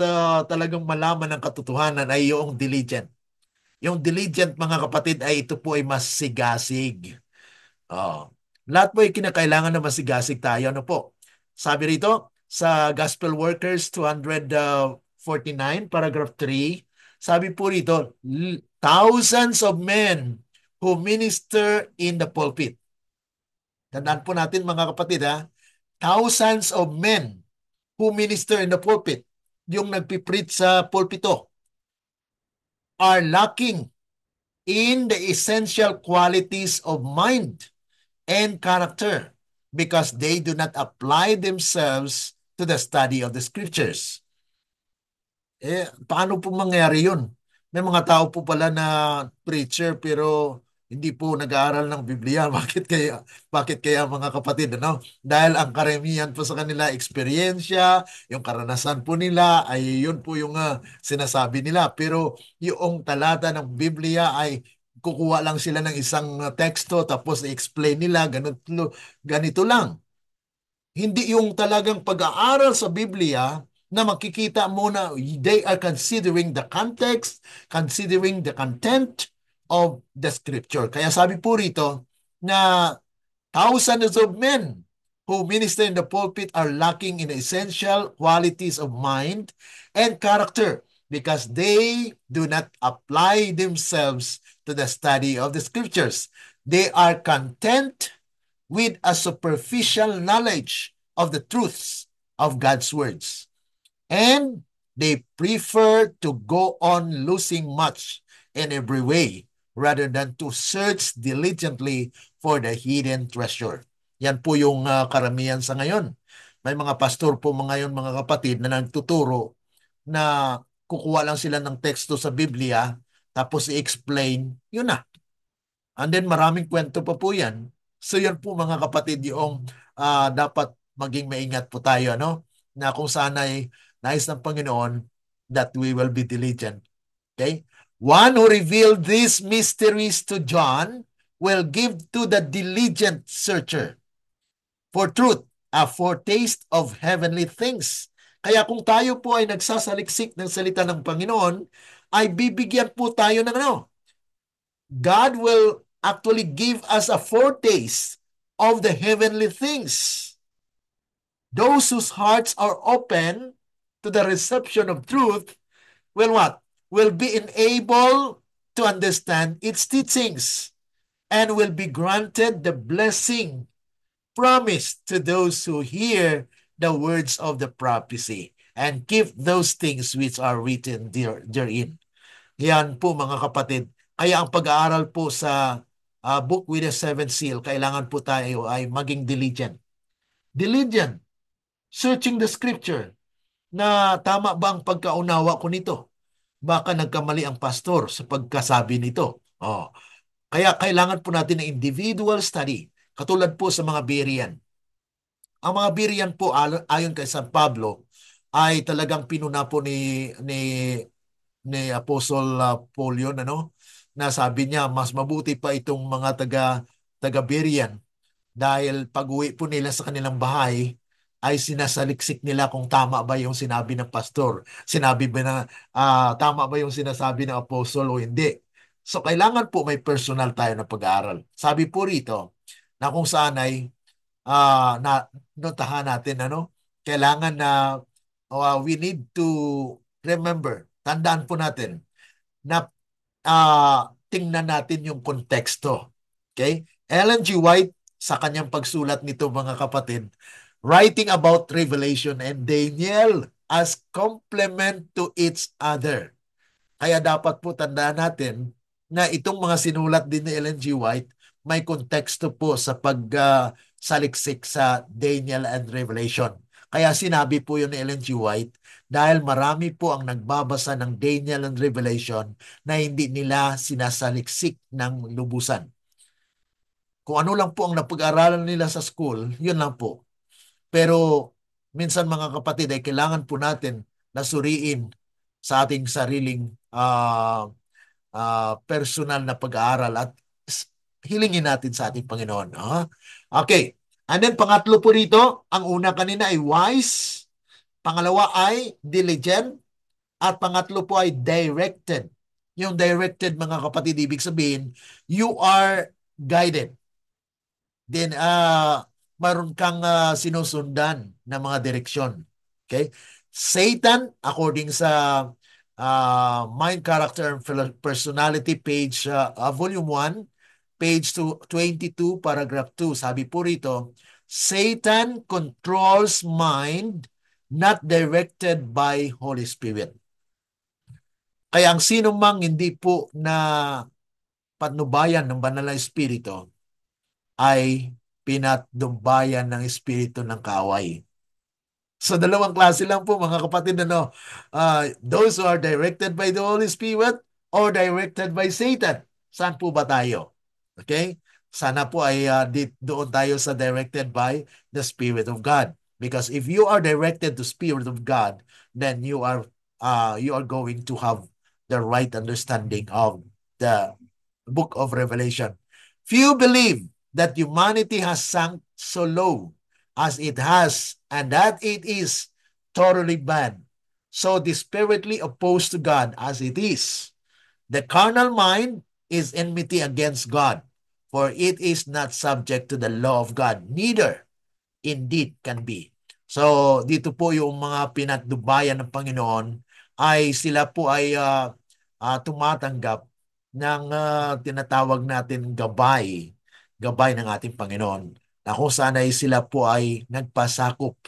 S1: talagang malaman ng katotohanan ay yung diligent. Yung diligent, mga kapatid, ay ito po ay mas sigasig. Oh. Lahat po ay kinakailangan na masigasig tayo. Ano po? Sabi rito sa Gospel Workers 249, paragraph 3, sabi po rito, thousands of men who minister in the pulpit. Tandaan po natin, mga kapatid, ha? Thousands of men who minister in the pulpit, yung nagpipreach sa pulpito, are lacking in the essential qualities of mind and character because they do not apply themselves to the study of the scriptures. Paano po mangyari yun? May mga tao po pala na preacher pero hindi po nag-aaral ng Biblia. Bakit kaya mga kapatid, ano? Dahil ang karamihan po sa kanila eksperyensya, yung karanasan po nila ay yun po yung sinasabi nila. Pero yung talata ng Biblia ay kukuha lang sila ng isang teksto tapos i-explain nila ganito lang. Hindi yung talagang pag-aaral sa Biblia na makikita mo na they are considering the context, considering the content of the scripture. Kaya sabi po rito na thousands of men who minister in the pulpit are lacking in essential qualities of mind and character because they do not apply themselves to the study of the scriptures. They are content with a superficial knowledge of the truths of God's words. And they prefer to go on losing much in every way rather than to search diligently for the hidden treasure. Yan po yung karamihan sa ngayon. May mga pastor po ngayon, mga kapatid, na nagtuturo na kukuha lang sila ng teksto sa Biblia tapos i-explain, yun na. And then maraming kwento pa po yan. So yan po, mga kapatid, yung dapat maging maingat po tayo, ano? Na kung saan ay nais ng Panginoon that we will be diligent. Okay? One who revealed these mysteries to John will give to the diligent searcher for truth a foretaste of heavenly things. Kaya kung tayo po ay nagsasaliksik ng salita ng Panginoon, ay bibigyan po tayo ng ano? God will actually give us a foretaste of the heavenly things. Those whose hearts are open to the reception of truth will what? Will be enabled to understand its teachings and will be granted the blessing promised to those who hear the words of the prophecy and keep those things which are written therein. Yan po, mga kapatid. Kaya ang pag-aaral po sa Book with the Seventh Seal, kailangan po tayo ay maging diligent. Diligent. Searching the scripture na tama ba ang pagkaunawa ko nito? Baka nagkamali ang pastor sa pagkasabi nito. Kaya kailangan po natin ng individual study. Katulad po sa mga Berean. Ang mga Berean po, ayon kay San Pablo, ay talagang pinuna po ni Apostle Paul yun, ano? Na sabi niya, mas mabuti pa itong mga taga Berean dahil pag-uwi po nila sa kanilang bahay ay sinasaliksik nila kung tama ba yung sinabi ng pastor. Sinabi ba na tama ba yung sinasabi ng apostle o hindi. So kailangan po may personal tayo na pag-aaral. Sabi po rito na kung saan ay na notahan natin, ano, kailangan na we need to remember, tandaan po natin na tingnan natin yung konteksto. Okay? Ellen G. White sa kanyang pagsulat nito, mga kapatid, writing about Revelation and Daniel as complement to each other. Kaya dapat po tandaan natin na itong mga sinulat din ni Ellen G. White may konteksto po sa pagsaliksik sa Daniel and Revelation. Kaya sinabi po yun ni Ellen G. White dahil marami po ang nagbabasa ng Daniel and Revelation na hindi nila sinasaliksik ng lubusan. Kung ano lang po ang napag-aralan nila sa school, yun lang po. Pero minsan, mga kapatid, ay kailangan po natin na suriin sa ating sariling personal na pag-aaral at hilingin natin sa ating Panginoon. Okay. And then pangatlo po rito, ang una kanina ay wise, pangalawa ay diligent, at pangatlo po ay directed. Yung directed, mga kapatid, ibig sabihin, you are guided. Then, mayroon kang sinusundan na mga direksyon. Okay? Satan, according sa Mind, Character, and Personality, page, volume 1, page 22, paragraph 2, sabi po rito, Satan controls mind not directed by Holy Spirit. Kaya ang sino mang hindi po na patnubayan ng banal na espiritu ay pinatnubayan ng espiritu ng kaaway. So dalawang klase lang po, mga kapatid, those who are directed by the Holy Spirit or directed by Satan. Saan po ba tayo? Okay? Sana po ay doon tayo sa directed by the Spirit of God. Because if you are directed to Spirit of God, then you are going to have the right understanding of the book of Revelation. Few believe that humanity has sunk so low as it has, and that it is totally bad, so desperately opposed to God as it is. The carnal mind is enmity against God, for it is not subject to the law of God, neither indeed can be. So, dito po yung mga pinatnubayan ng Panginoon ay sila po ay tumatanggap ng tinatawag natin gabay ng ating Panginoon, na kung saan ay sila po ay nagpasakop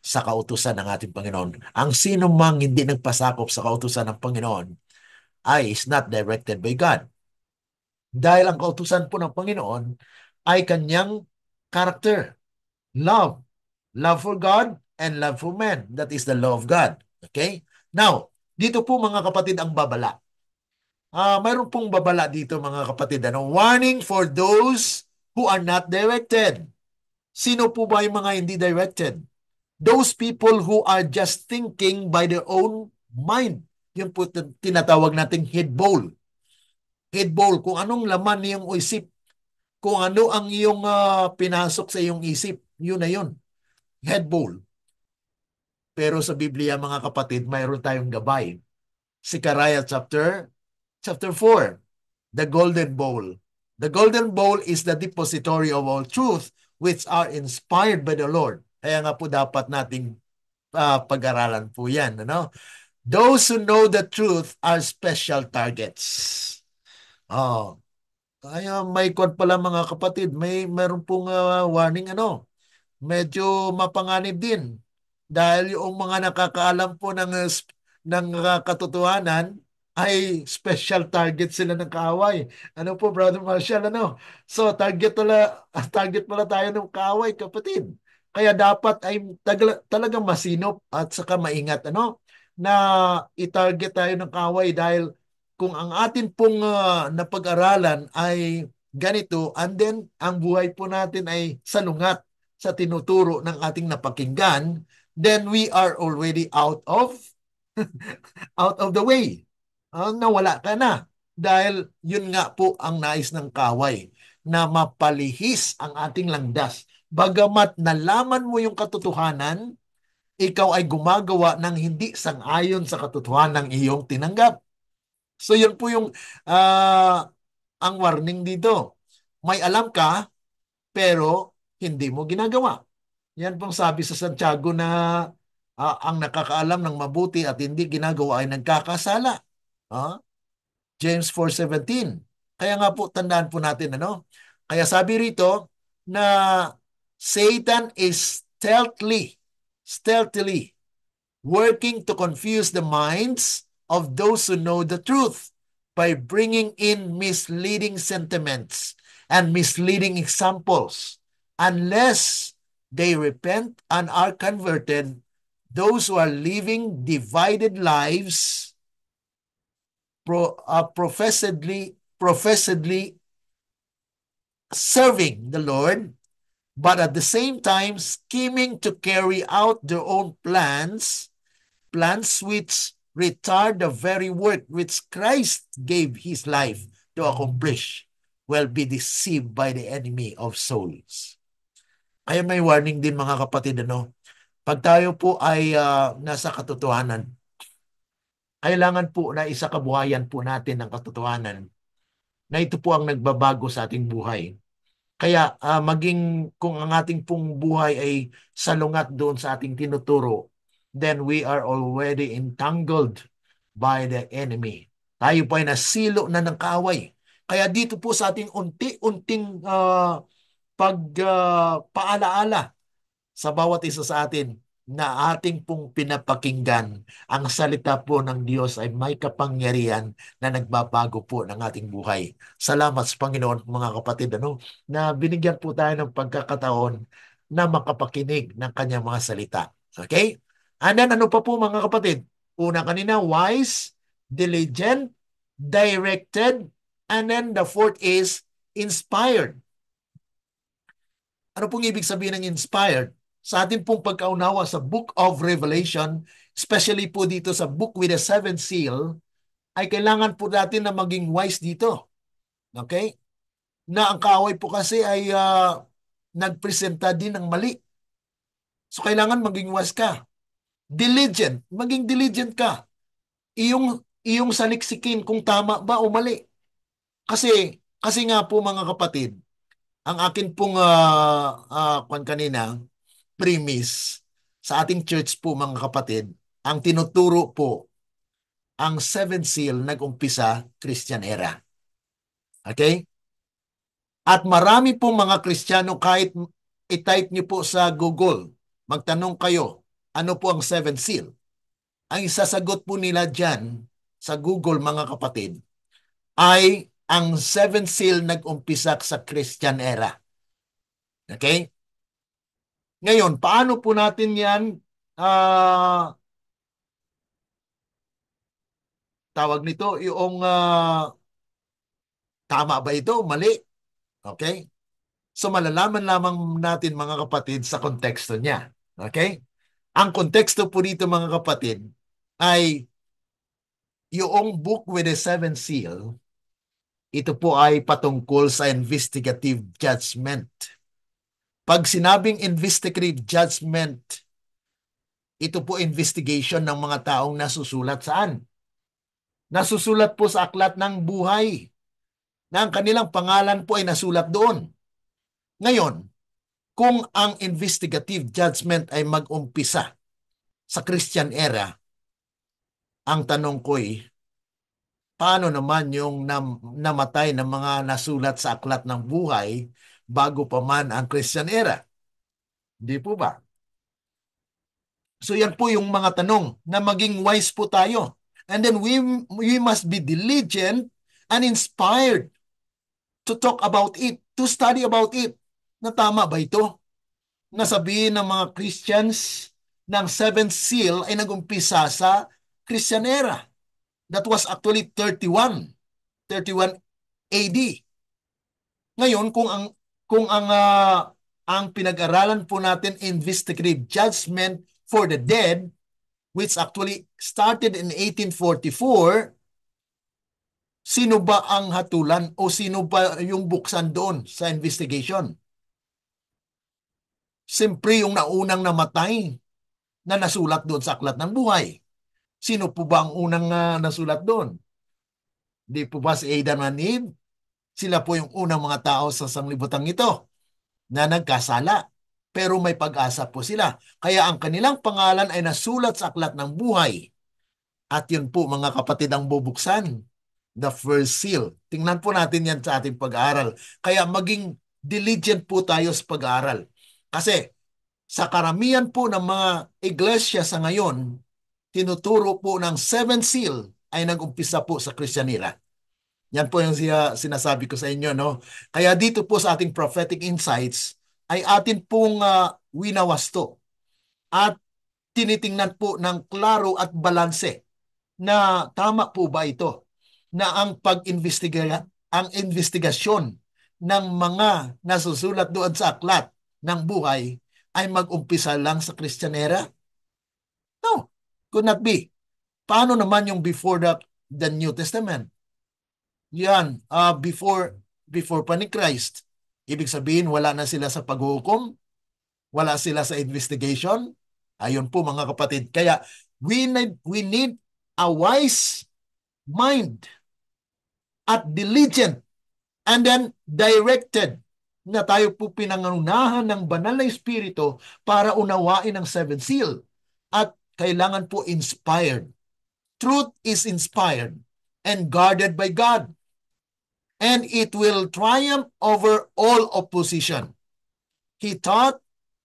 S1: sa kautusan ng ating Panginoon. Ang sino mang hindi nagpasakop sa kautusan ng Panginoon ay is not directed by God. Dahil ang kautusan po ng Panginoon ay kanyang character, love. Love for God and love for man. That is the law of God. Okay? Now, dito po, mga kapatid, ang babala. Mayroon pong babala dito, mga kapatid. Warning for those who are not directed. Sino po ba yung mga hindi directed? Those people who are just thinking by their own mind. Yun po tinatawag nating head bowl. Head bowl, kung anong laman niyong isip, kung ano ang iyong pinasok sa iyong isip, yun na yun. Head bowl. Pero sa Biblia, mga kapatid, mayroon tayong gabay. Zechariah chapter 4, the golden bowl. The golden bowl is the depository of all truth which are inspired by the Lord. Kaya nga po dapat nating pag-aralan po yan. Those who know the truth are special targets. Kaya may kwan pala, mga kapatid, meron pong warning, medyo mapanganib din. Dahil yung mga nakakaalam po ng katotohanan ay special target sila ng kaaway. Ano po, Brother Marshall, So, target pala tayo ng kaaway, kapatid. Kaya dapat ay talagang masinop at saka maingat, na i-target tayo ng kaaway, dahil kung ang atin pong napag-aralan ay ganito, and then ang buhay po natin ay salungat sa tinuturo ng ating napakinggan, then we are already out of the way. Nawala ka na. Dahil yun nga po ang nais ng kaway, na mapalihis ang ating landas. Bagamat nalaman mo yung katotohanan, ikaw ay gumagawa ng hindi sang-ayon sa katotohanan ng iyong tinanggap. So yun po yung ang warning dito. May alam ka, pero hindi mo ginagawa. Yan pong sabi sa Santiago na ang nakakaalam ng mabuti at hindi ginagawa ay nagkakasala. James 4:17. Kaya nga po, tandaan po natin, Kaya sabi rito, na Satan is stealthily working to confuse the minds of those who know the truth by bringing in misleading sentiments and misleading examples. Unless they repent and are converted, those who are living divided lives, professedly serving the Lord, but at the same time scheming to carry out their own plans which retard the very work which Christ gave his life to accomplish, will be deceived by the enemy of souls. Kaya may warning din mga kapatid, ano? Pag tayo po ay nasa katotohanan, kailangan po na isakabuhayan po natin ng katotohanan na ito po ang nagbabago sa ating buhay. Kaya maging kung ang ating pong buhay ay salungat doon sa ating tinuturo, then we are already entangled by the enemy. Tayo po ay nasilo na ng kaaway. Kaya dito po sa ating unti-unting pagpaalaala sa bawat isa sa atin na ating pong pinapakinggan, ang salita po ng Diyos ay may kapangyarihan na nagbabago po ng ating buhay. Salamat sa Panginoon, mga kapatid, na binigyan po tayo ng pagkakataon na makapakinig ng kanyang mga salita. Okay? And then ano pa po mga kapatid? Una kanina, wise, diligent, directed, and then the fourth is inspired. Ano pong ibig sabihin ng inspired? Sa ating pong pagkaunawa sa Book of Revelation, especially po dito sa Book with the Seventh Seal, ay kailangan po natin na maging wise dito. Okay? Na ang kaaway po kasi ay nagpresenta din ng mali. So kailangan maging wise ka. Diligent, maging diligent ka. Iyong saliksikin kung tama ba o mali. Kasi nga po mga kapatid, ang akin pong kanina, premise sa ating church po mga kapatid, ang tinuturo po, ang Seventh Seal nag-umpisa Christian era. Okay? At marami pong mga Kristiyano, kahit i-type niyo po sa Google, magtanong kayo, ano po ang Seventh Seal? Ang isasagot po nila dyan sa Google mga kapatid, ay ang Seventh Seal nag-umpisa sa Christian era. Okay? Ngayon, paano po natin yan tawag nito, yung tama ba ito? Mali? Okay? So malalaman lamang natin mga kapatid sa konteksto niya. Okay? Ang konteksto po dito mga kapatid ay yung book with the seven seal, ito po ay patungkol sa investigative judgment. Pag sinabing investigative judgment, ito po investigation ng mga taong nasusulat saan? Nasusulat po sa aklat ng buhay na ang kanilang pangalan po ay nasulat doon. Ngayon, kung ang investigative judgment ay mag-umpisa sa Christian era, ang tanong ko ay, paano naman yung namatay ng mga nasulat sa aklat ng buhay bago pa man ang Christian era? Di po ba? So yan po yung mga tanong na maging wise po tayo. And then we must be diligent and inspired to talk about it, to study about it. Na tama ba ito? Nasabihin ng mga Christians ng Seventh Seal ay nag-umpisa sa Christian era. That was actually 31 AD. Ngayon, kung ang pinag-aralan po natin investigative judgment for the dead, which actually started in 1844, sino ba ang hatulan o sino ba yung buksan doon sa investigation? Siyempre yung naunang namatay na nasulat doon sa aklat ng buhay. Sino po ba ang unang nasulat doon? Di po ba si Adam and Eve? Sila po yung unang mga tao sa sanglibutan ito na nagkasala. Pero may pag-asa po sila. Kaya ang kanilang pangalan ay nasulat sa aklat ng buhay. At yun po mga kapatid ang bubuksan. The first seal. Tingnan po natin yan sa ating pag-aaral. Kaya maging diligent po tayo sa pag-aaral. Kasi sa karamihan po ng mga iglesia sa ngayon, tinuturo po ng seven seal ay nag-umpisa po sa Kristyanila. Yan po yung sinasabi ko sa inyo, no? Kaya dito po sa ating prophetic insights ay atin pong winawasto at tinitingnan po ng klaro at balanse na tama po ba ito na ang investigasyon ng mga nasusulat doon sa aklat ng buhay ay mag-umpisa lang sa Kristyanera? No, could not be. Paano naman yung before the New Testament? Yan, before pa ni Christ. Ibig sabihin, wala na sila sa paghuhukom, wala sila sa investigation. Ayun po mga kapatid. Kaya we need a wise mind at diligent and then directed na tayo po pinangunahan ng banal na espiritu para unawain ang seven seal. At kailangan po inspired. Truth is inspired and guarded by God. And it will triumph over all opposition. He taught,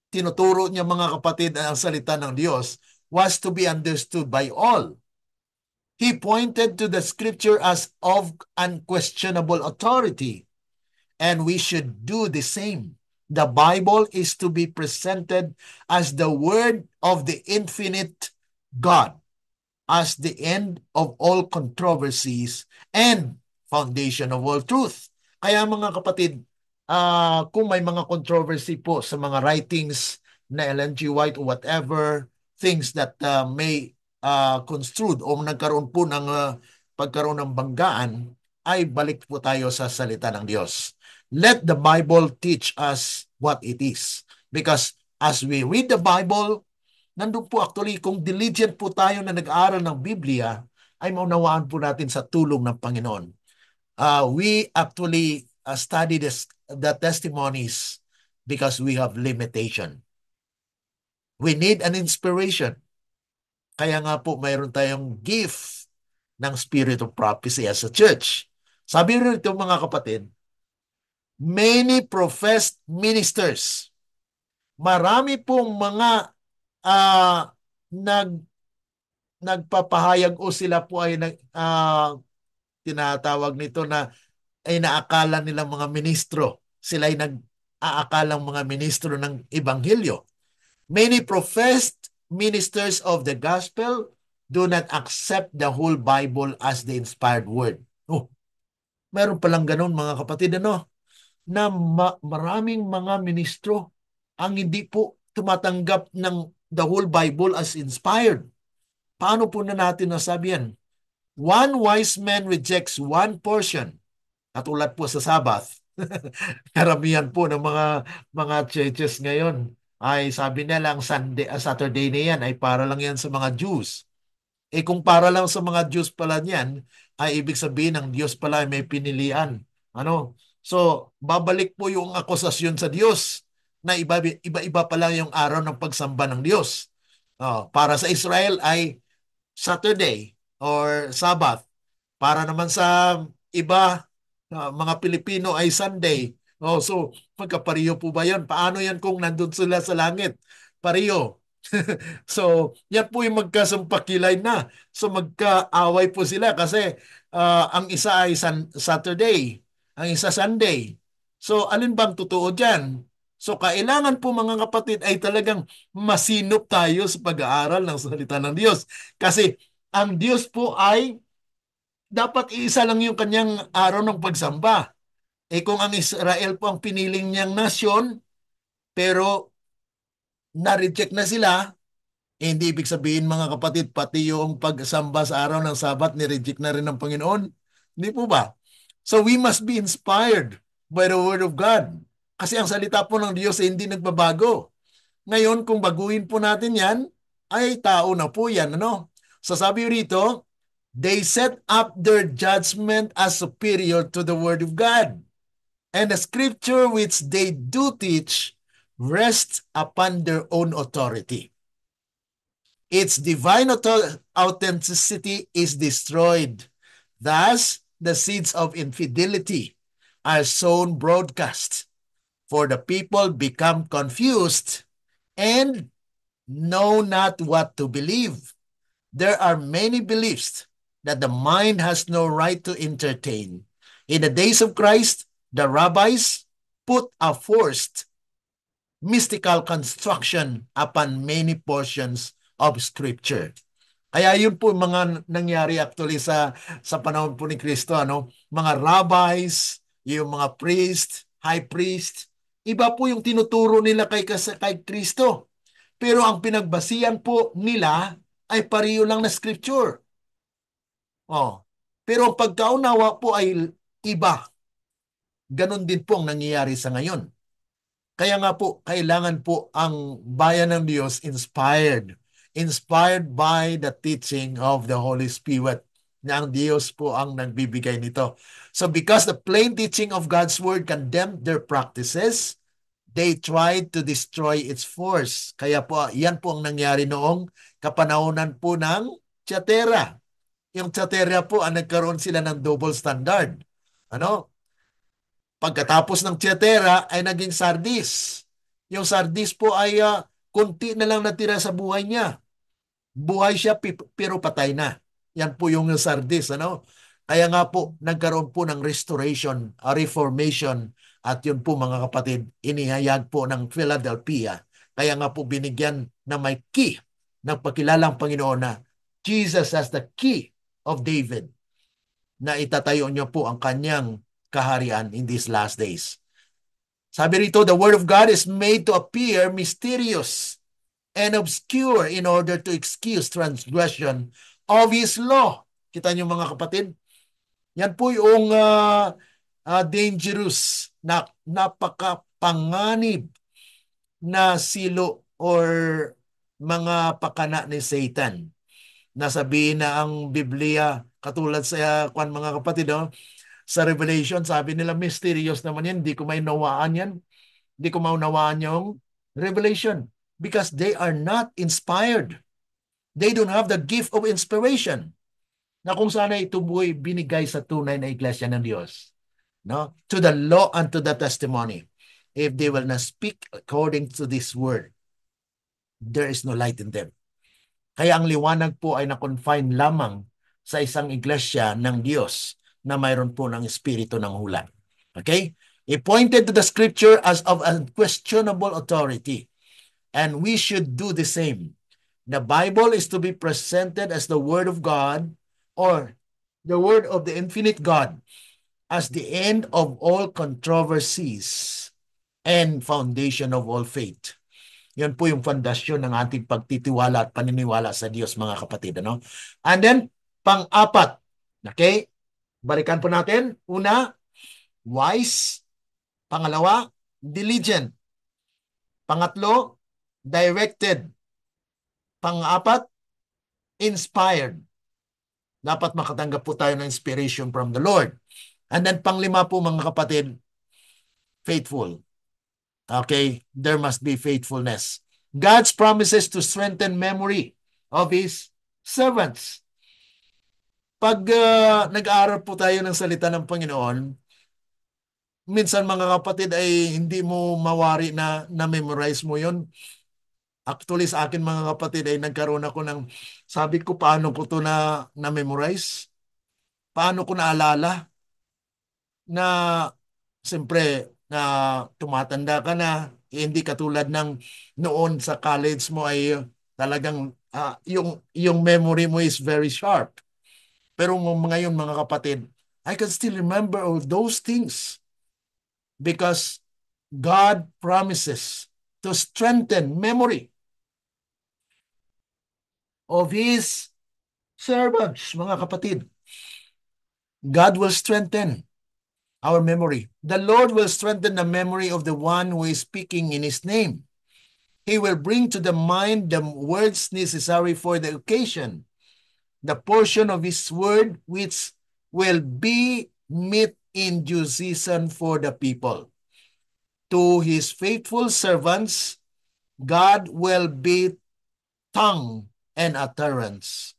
S1: tinuturo niya mga kapatid, ang salita ng Diyos was to be understood by all. He pointed to the scripture as of unquestionable authority, and we should do the same. The Bible is to be presented as the word of the infinite God, as the end of all controversies and foundation of all truth. Kaya mga kapatid, kung may mga controversy po sa mga writings na Ellen G. White or whatever, things that may construed o nagkaroon po ng pagkaroon ng banggaan, ay balik po tayo sa salita ng Diyos. Let the Bible teach us what it is. Because as we read the Bible, nandun po actually, kung diligent po tayo na nag-aaral ng Biblia, ay maunawaan po natin sa tulong ng Panginoon. We actually study the testimonies because we have limitation. We need an inspiration. Kaya nga po mayroon tayong gift ng spirit of prophecy as a church. Sabi rin ito mga kapatid, many professed ministers, marami pong mga nagpapahayag o sila po ay tinatawag nito na ay naakala nilang mga ministro. Sila ay nag-aakalang mga ministro ng Ebanghelyo. Many professed ministers of the gospel do not accept the whole Bible as the inspired word. Oh, meron palang ganun mga kapatid, ano? Na maraming mga ministro ang hindi po tumatanggap ng the whole Bible as inspired. Paano po na natin nasabi yan? One wise man rejects one portion. Katulad po sa Sabbath. Karamihan po ng mga churches ngayon ay sabi nila ang Saturday na yan ay para lang yan sa mga Jews. Kung para lang sa mga Jews pala niyan, ay ibig sabihin ng Diyos pala ay may pinilian. Ano? So, babalik po yung akusasyon sa Diyos na iba-iba pala yung araw ng pagsamba ng Diyos. Para sa Israel ay Saturday or Sabbath. Para naman sa iba, mga Pilipino ay Sunday. So, magkapariyo po ba yan? Paano yan kung nandun sila sa langit? Pariyo. So, yan po yung magkasampakilay na. So, magkaaway po sila kasi ang isa ay Saturday, ang isa Sunday. So, alin bang totoo dyan? So, kailangan po mga kapatid ay talagang masinop tayo sa pag-aaral ng salita ng Diyos. Kasi ang Diyos po ay dapat iisa lang yung kanyang araw ng pagsamba. Kung ang Israel po ang piniling niyang nasyon, pero na-reject na sila, hindi ibig sabihin mga kapatid, pati yung pagsamba sa araw ng Sabat, ni-reject na rin ng Panginoon. Hindi po ba? So we must be inspired by the Word of God. Kasi ang salita po ng Diyos ay hindi nagbabago. Ngayon, kung baguhin po natin yan, ay tao na po yan. Ano? So sabi rito, they set up their judgment as superior to the Word of God. And the scripture which they do teach rests upon their own authority. Its divine authenticity is destroyed. Thus, the seeds of infidelity are sown broadcast. For the people become confused and know not what to believe. There are many beliefs that the mind has no right to entertain. In the days of Christ, the rabbis put a forced mystical construction upon many portions of Scripture. Kaya yun po mga nangyari actually sa panahon po ni Kristo, ano? Mga rabbis, yung mga priest, high priest, iba po yung tinuturo nila kay Kristo. Pero ang pinagbasihan po nila ay pareho lang na scripture. Oh. Pero ang pagkaunawa po ay iba. Ganon din po ang nangyayari sa ngayon. Kaya nga po, kailangan po ang bayan ng Diyos inspired. Inspired by the teaching of the Holy Spirit. Na ang Diyos po ang nagbibigay nito. So because the plain teaching of God's Word condemned their practices, they tried to destroy its force. Kaya po, yan po ang nangyari noong kapanahonan po ng Thyatira. Yung Thyatira po, nagkaroon sila ng double standard. Ano? Pagkatapos ng Thyatira ay naging Sardis. Yung Sardis po ay kunti na lang natira sa buhay niya. Buhay siya pero patay na. Yan po yung Sardis. Ano? Kaya nga po, nagkaroon po ng restoration, reformation, at yun po mga kapatid, inihayag po ng Philadelphia. Kaya nga po binigyan na may key, nagpakilalang Panginoon na Jesus as the key of David, na itatayo niyo po ang kanyang kaharian in these last days. Sabi rito, the Word of God is made to appear mysterious and obscure in order to excuse transgression of His law. Kita niyo mga kapatid? Yan po yung dangerous, na napakapanganib na silo or mga pakana ni Satan. Nasabihin na ang Biblia, katulad sa mga kapatid, sa Revelation, sabi nila, mysterious naman yan, hindi ko maunawaan yan. Hindi ko maunawaan yung Revelation because they are not inspired. They don't have the gift of inspiration na kung sana ito buhay binigay sa tunay na iglesia ng Diyos. No? To the law and to the testimony. If they will not speak according to this word, there is no light in them. Kaya ang liwanag po ay na-confine lamang sa isang iglesia ng Diyos na mayroon po ng espiritu ng hula. Okay? He pointed to the scripture as of unquestionable authority. And we should do the same. The Bible is to be presented as the Word of God or the Word of the infinite God as the end of all controversies and foundation of all faith. Yan po yung fondasyon ng ating pagtitiwala at paniniwala sa Diyos, mga kapatid. Ano? And then, pang-apat. Okay? Balikan po natin. Una, wise. Pangalawa, diligent. Pangatlo, directed. Pang-apat, inspired. Dapat makatanggap po tayo ng inspiration from the Lord. And then panglima po mga kapatid, faithful. Okay, there must be faithfulness. God's promises to strengthen memory of His servants. Pag nag-aaral po tayo ng salita ng Panginoon, minsan mga kapatid ay hindi mo mawari na memorize mo yon. Actually sa akin mga kapatid ay nagkaroon ako ng, sabi ko paano ko to na memorize? Paano ko naalala? Na siyempre na tumatanda ka na, hindi katulad ng noon sa college mo ay talagang yung memory mo is very sharp. Pero ngayon mga kapatid, I can still remember all those things because God promises to strengthen memory of His servants, mga kapatid. God will strengthen our memory. The Lord will strengthen the memory of the one who is speaking in His name. He will bring to the mind the words necessary for the occasion, the portion of His word which will be meet in due season for the people. To His faithful servants, God will be tongue and utterance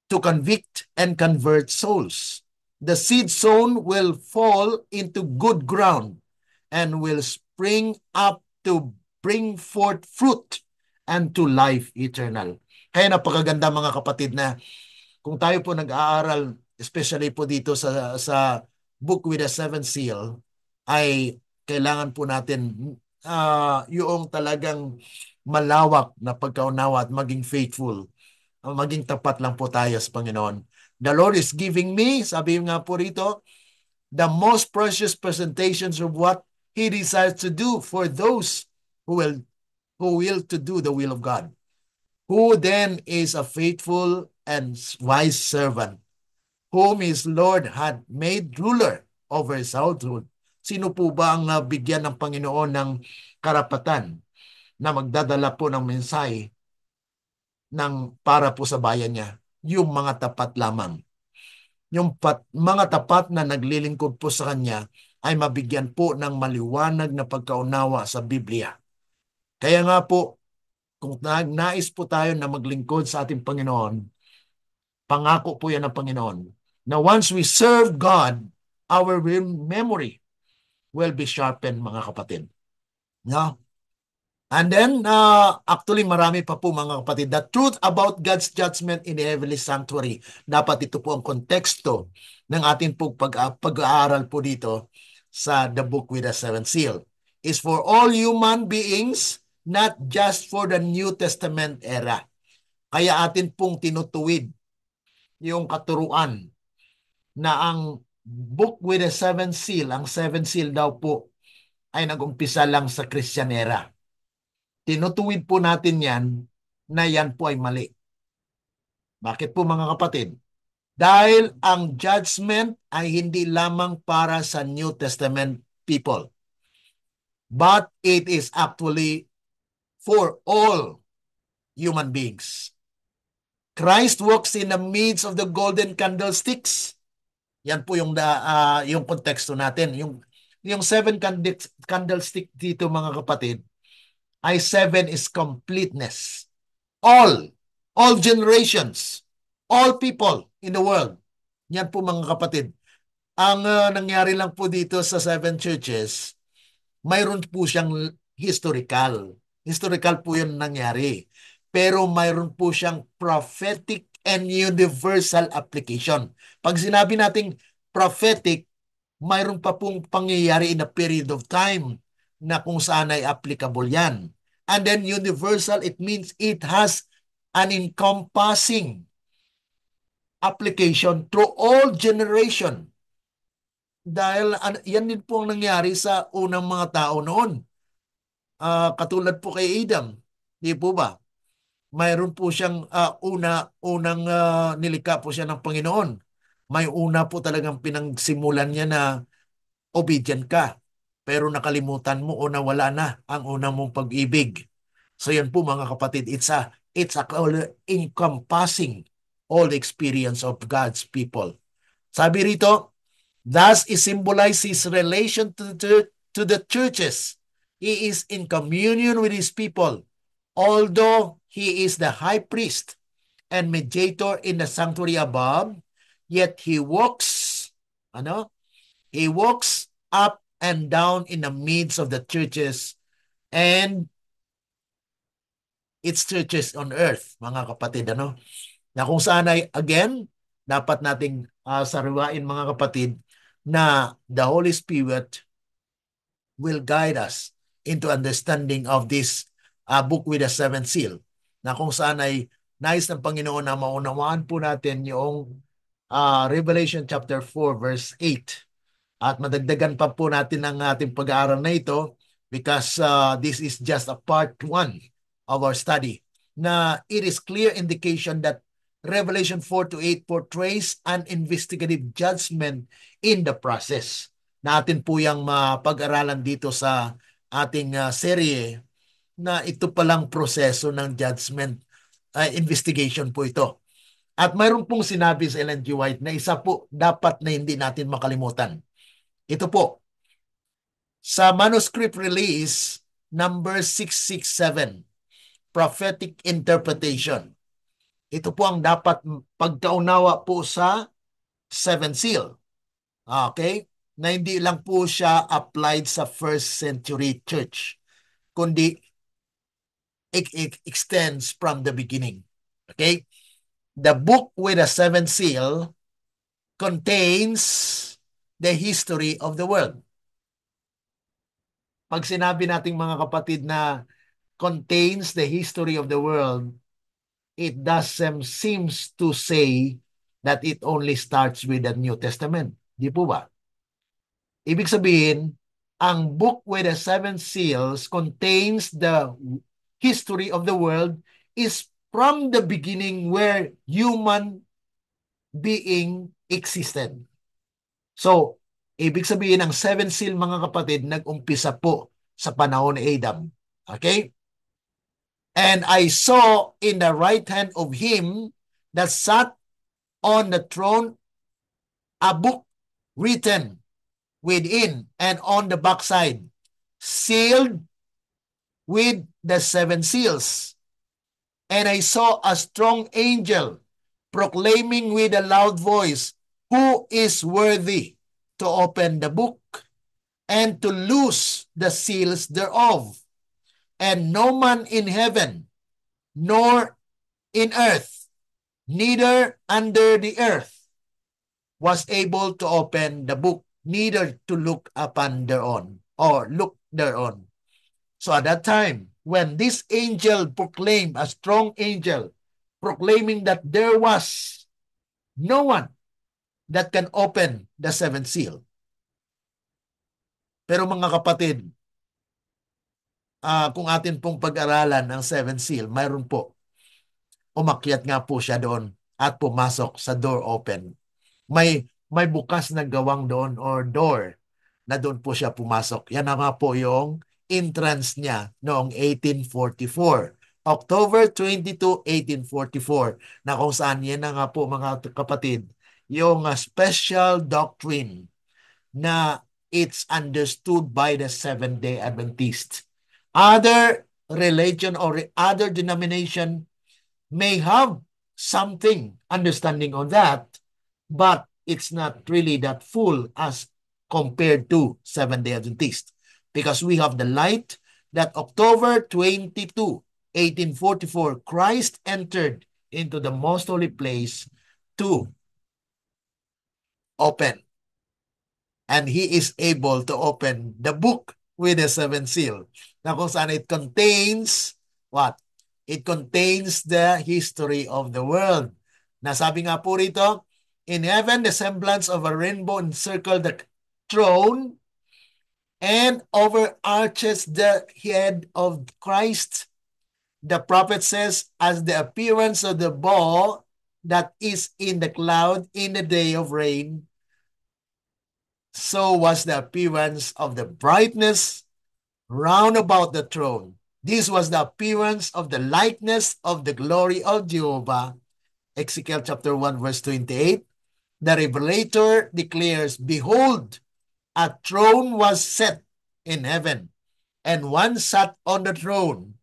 S1: to convict and convert souls. The seed sown will fall into good ground and will spring up to bring forth fruit and to life eternal. Kaya napakaganda mga kapatid na kung tayo po nag-aaral, especially po dito sa book with the seven seal, ay kailangan po natin yung talagang malawak na pagkaunawa at maging faithful. Maging tapat lang po tayo sa Panginoon. The Lord is giving me, sabi nga po rito, the most precious presentations of what He desires to do for those who will to do the will of God. Who then is a faithful and wise servant, whom his Lord had made ruler over his household. Sino po ba ang bigyan ng Panginoon ng karapatan na magdadala po ng mensahe para po sa bayan niya? Yung mga tapat lamang. Yung mga tapat na naglilingkod po sa Kanya ay mabigyan po ng maliwanag na pagkaunawa sa Biblia. Kaya nga po, kung nais po tayo na maglingkod sa ating Panginoon, pangako po yan ng Panginoon, na once we serve God, our memory will be sharpened, mga kapatid. No? And then, actually, marami pa po mga kapatid. The truth about God's judgment in the heavenly sanctuary. Dapat ito po ang konteksto ng ating pag-aaral po dito sa the book with the seven seal. Is for all human beings, not just for the New Testament era. Kaya atin pong tinutuwid yung katuruan na ang book with the seven seal, ang seven seal daw po ay nag-umpisa lang sa Christian era. Tinutuwid po natin yan na yan po ay mali. Bakit po mga kapatid? Dahil ang judgment ay hindi lamang para sa New Testament people, but it is actually for all human beings. Christ walks in the midst of the golden candlesticks. Yan po yung konteksto natin. Yung seven candlestick dito mga kapatid, ay seven is completeness. All generations, all people in the world. Yan po mga kapatid. Ang nangyari lang po dito sa seven churches, mayroon po siyang historical. Historical po yun nangyari. Pero mayroon po siyang prophetic and universal application. Pag sinabi nating prophetic, mayroon pa pong pangyayari in a period of time na kung saan ay applicable yan. And then universal, it means it has an encompassing application through all generation. Dahil yan din po ang nangyari sa unang mga tao noon. Katulad po kay Adam, di po ba? Mayroon po siyang unang nilikha po siya ng Panginoon. May una po talagang pinagsimulan niya na obedient ka. Pero nakalimutan mo o nawala na ang unang mong pag-ibig. So yan po mga kapatid, it's a encompassing all the experience of God's people. Sabi rito, thus is symbolized his relation to the churches. He is in communion with his people, although he is the high priest and mediator in the sanctuary above, yet he walks up and down in the midst of the churches and its churches on earth, mga kapatid, na kung saan ay, again, dapat nating sariwain, mga kapatid, na the Holy Spirit will guide us into understanding of this book with the seven seal, na kung saan ay nais ng Panginoon na maunawaan po natin yung Revelation chapter 4 verse 8. At madagdagan pa po natin ang ating pag-aaral na ito because this is just a part 1 of our study. Na it is clear indication that Revelation 4 to 8 portrays an investigative judgment in the process. Natin po yung mapag-aralan dito sa ating serye na ito palang proseso ng judgment, investigation po ito. At mayroon pong sinabi sa Ellen G. White na isa po dapat na hindi natin makalimutan. Ito po, sa manuscript release number 667, prophetic interpretation. Ito po ang dapat pagkaunawa po sa seven seal. Okay? na hindi lang po siya applied sa first century church, kundi it extends from the beginning. Okay? The book with the seventh seal contains the history of the world. Pag sinabi nating mga kapatid na contains the history of the world, it doesn't seems to say that it only starts with the New Testament. Di po ba? Ibig sabihin, ang book with the seven seals contains the history of the world is from the beginning where human being existed. So, ibig sabihin ang seven seal mga kapatid nag-umpisa po sa panahon ni Adam. Okay? And I saw in the right hand of him that sat on the throne a book written within and on the backside, sealed with the seven seals. And I saw a strong angel proclaiming with a loud voice, "Who is worthy to open the book and to loose the seals thereof?" And no man in heaven, nor in earth, neither under the earth, was able to open the book, neither to look upon thereon, or look thereon. So at that time, when this angel proclaimed, a strong angel, proclaiming that there was no one that can open the seventh seal. Pero mga kapatid, kung atin pong pag-aralan ang seventh seal, mayroon po, umakyat nga po siya doon at pumasok sa door open. May bukas na gawang doon or door na doon po siya pumasok. Yan na nga po yung entrance niya noong 1844. October 22, 1844, na kung saan yan na nga po mga kapatid, yung special doctrine na it's understood by the Seventh-day Adventists. Other religion or other denomination may have something understanding on that, but it's not really that full as compared to Seventh-day Adventist, because we have the light that October 22, 1844, Christ entered into the most holy place to open, and he is able to open the book with the seven seal, na kung saan it contains what? It contains the history of the world. Nasabi nga po rito, in heaven, the semblance of a rainbow encircled the throne and overarches the head of Christ. The prophet says, as the appearance of the bow that is in the cloud in the day of rain, so was the appearance of the brightness round about the throne. This was the appearance of the likeness of the glory of Jehovah. Ezekiel chapter 1 verse 28. The Revelator declares, "Behold, a throne was set in heaven, and one sat on the throne.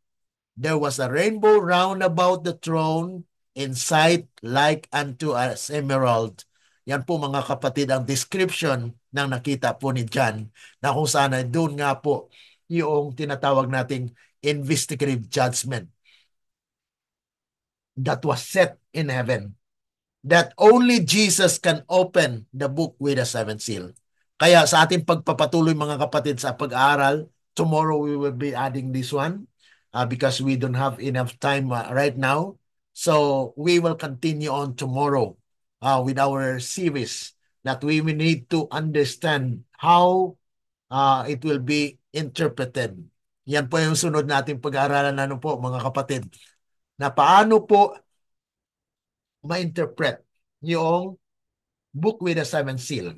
S1: There was a rainbow round about the throne, in sight like unto as emerald." Yan po mga kapatid ang description ng nakita po ni John, na kung saan doon nga po yung tinatawag nating investigative judgment that was set in heaven, that only Jesus can open the book with a seventh seal. Kaya sa ating pagpapatuloy mga kapatid sa pag-aaral, tomorrow we will be adding this one because we don't have enough time right now. So we will continue on tomorrow with our series that we will need to understand how it will be interpreted. Yan po yung sunod nating pag-aaralan na po mga kapatid, na paano po ma-interpret yung book with the seven seal,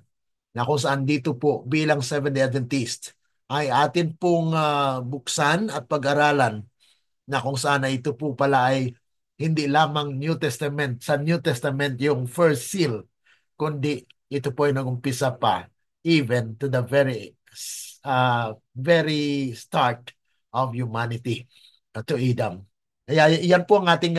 S1: na kung saan dito po bilang Seventh-day Adventist ay atin pong buksan at pag-aralan, na kung saan ito po pala ay hindi lamang New Testament, sa New Testament yung first seal, kundi ito po ay nag-umpisa pa even to the very start of humanity, to Adam. Kaya yan po ang ating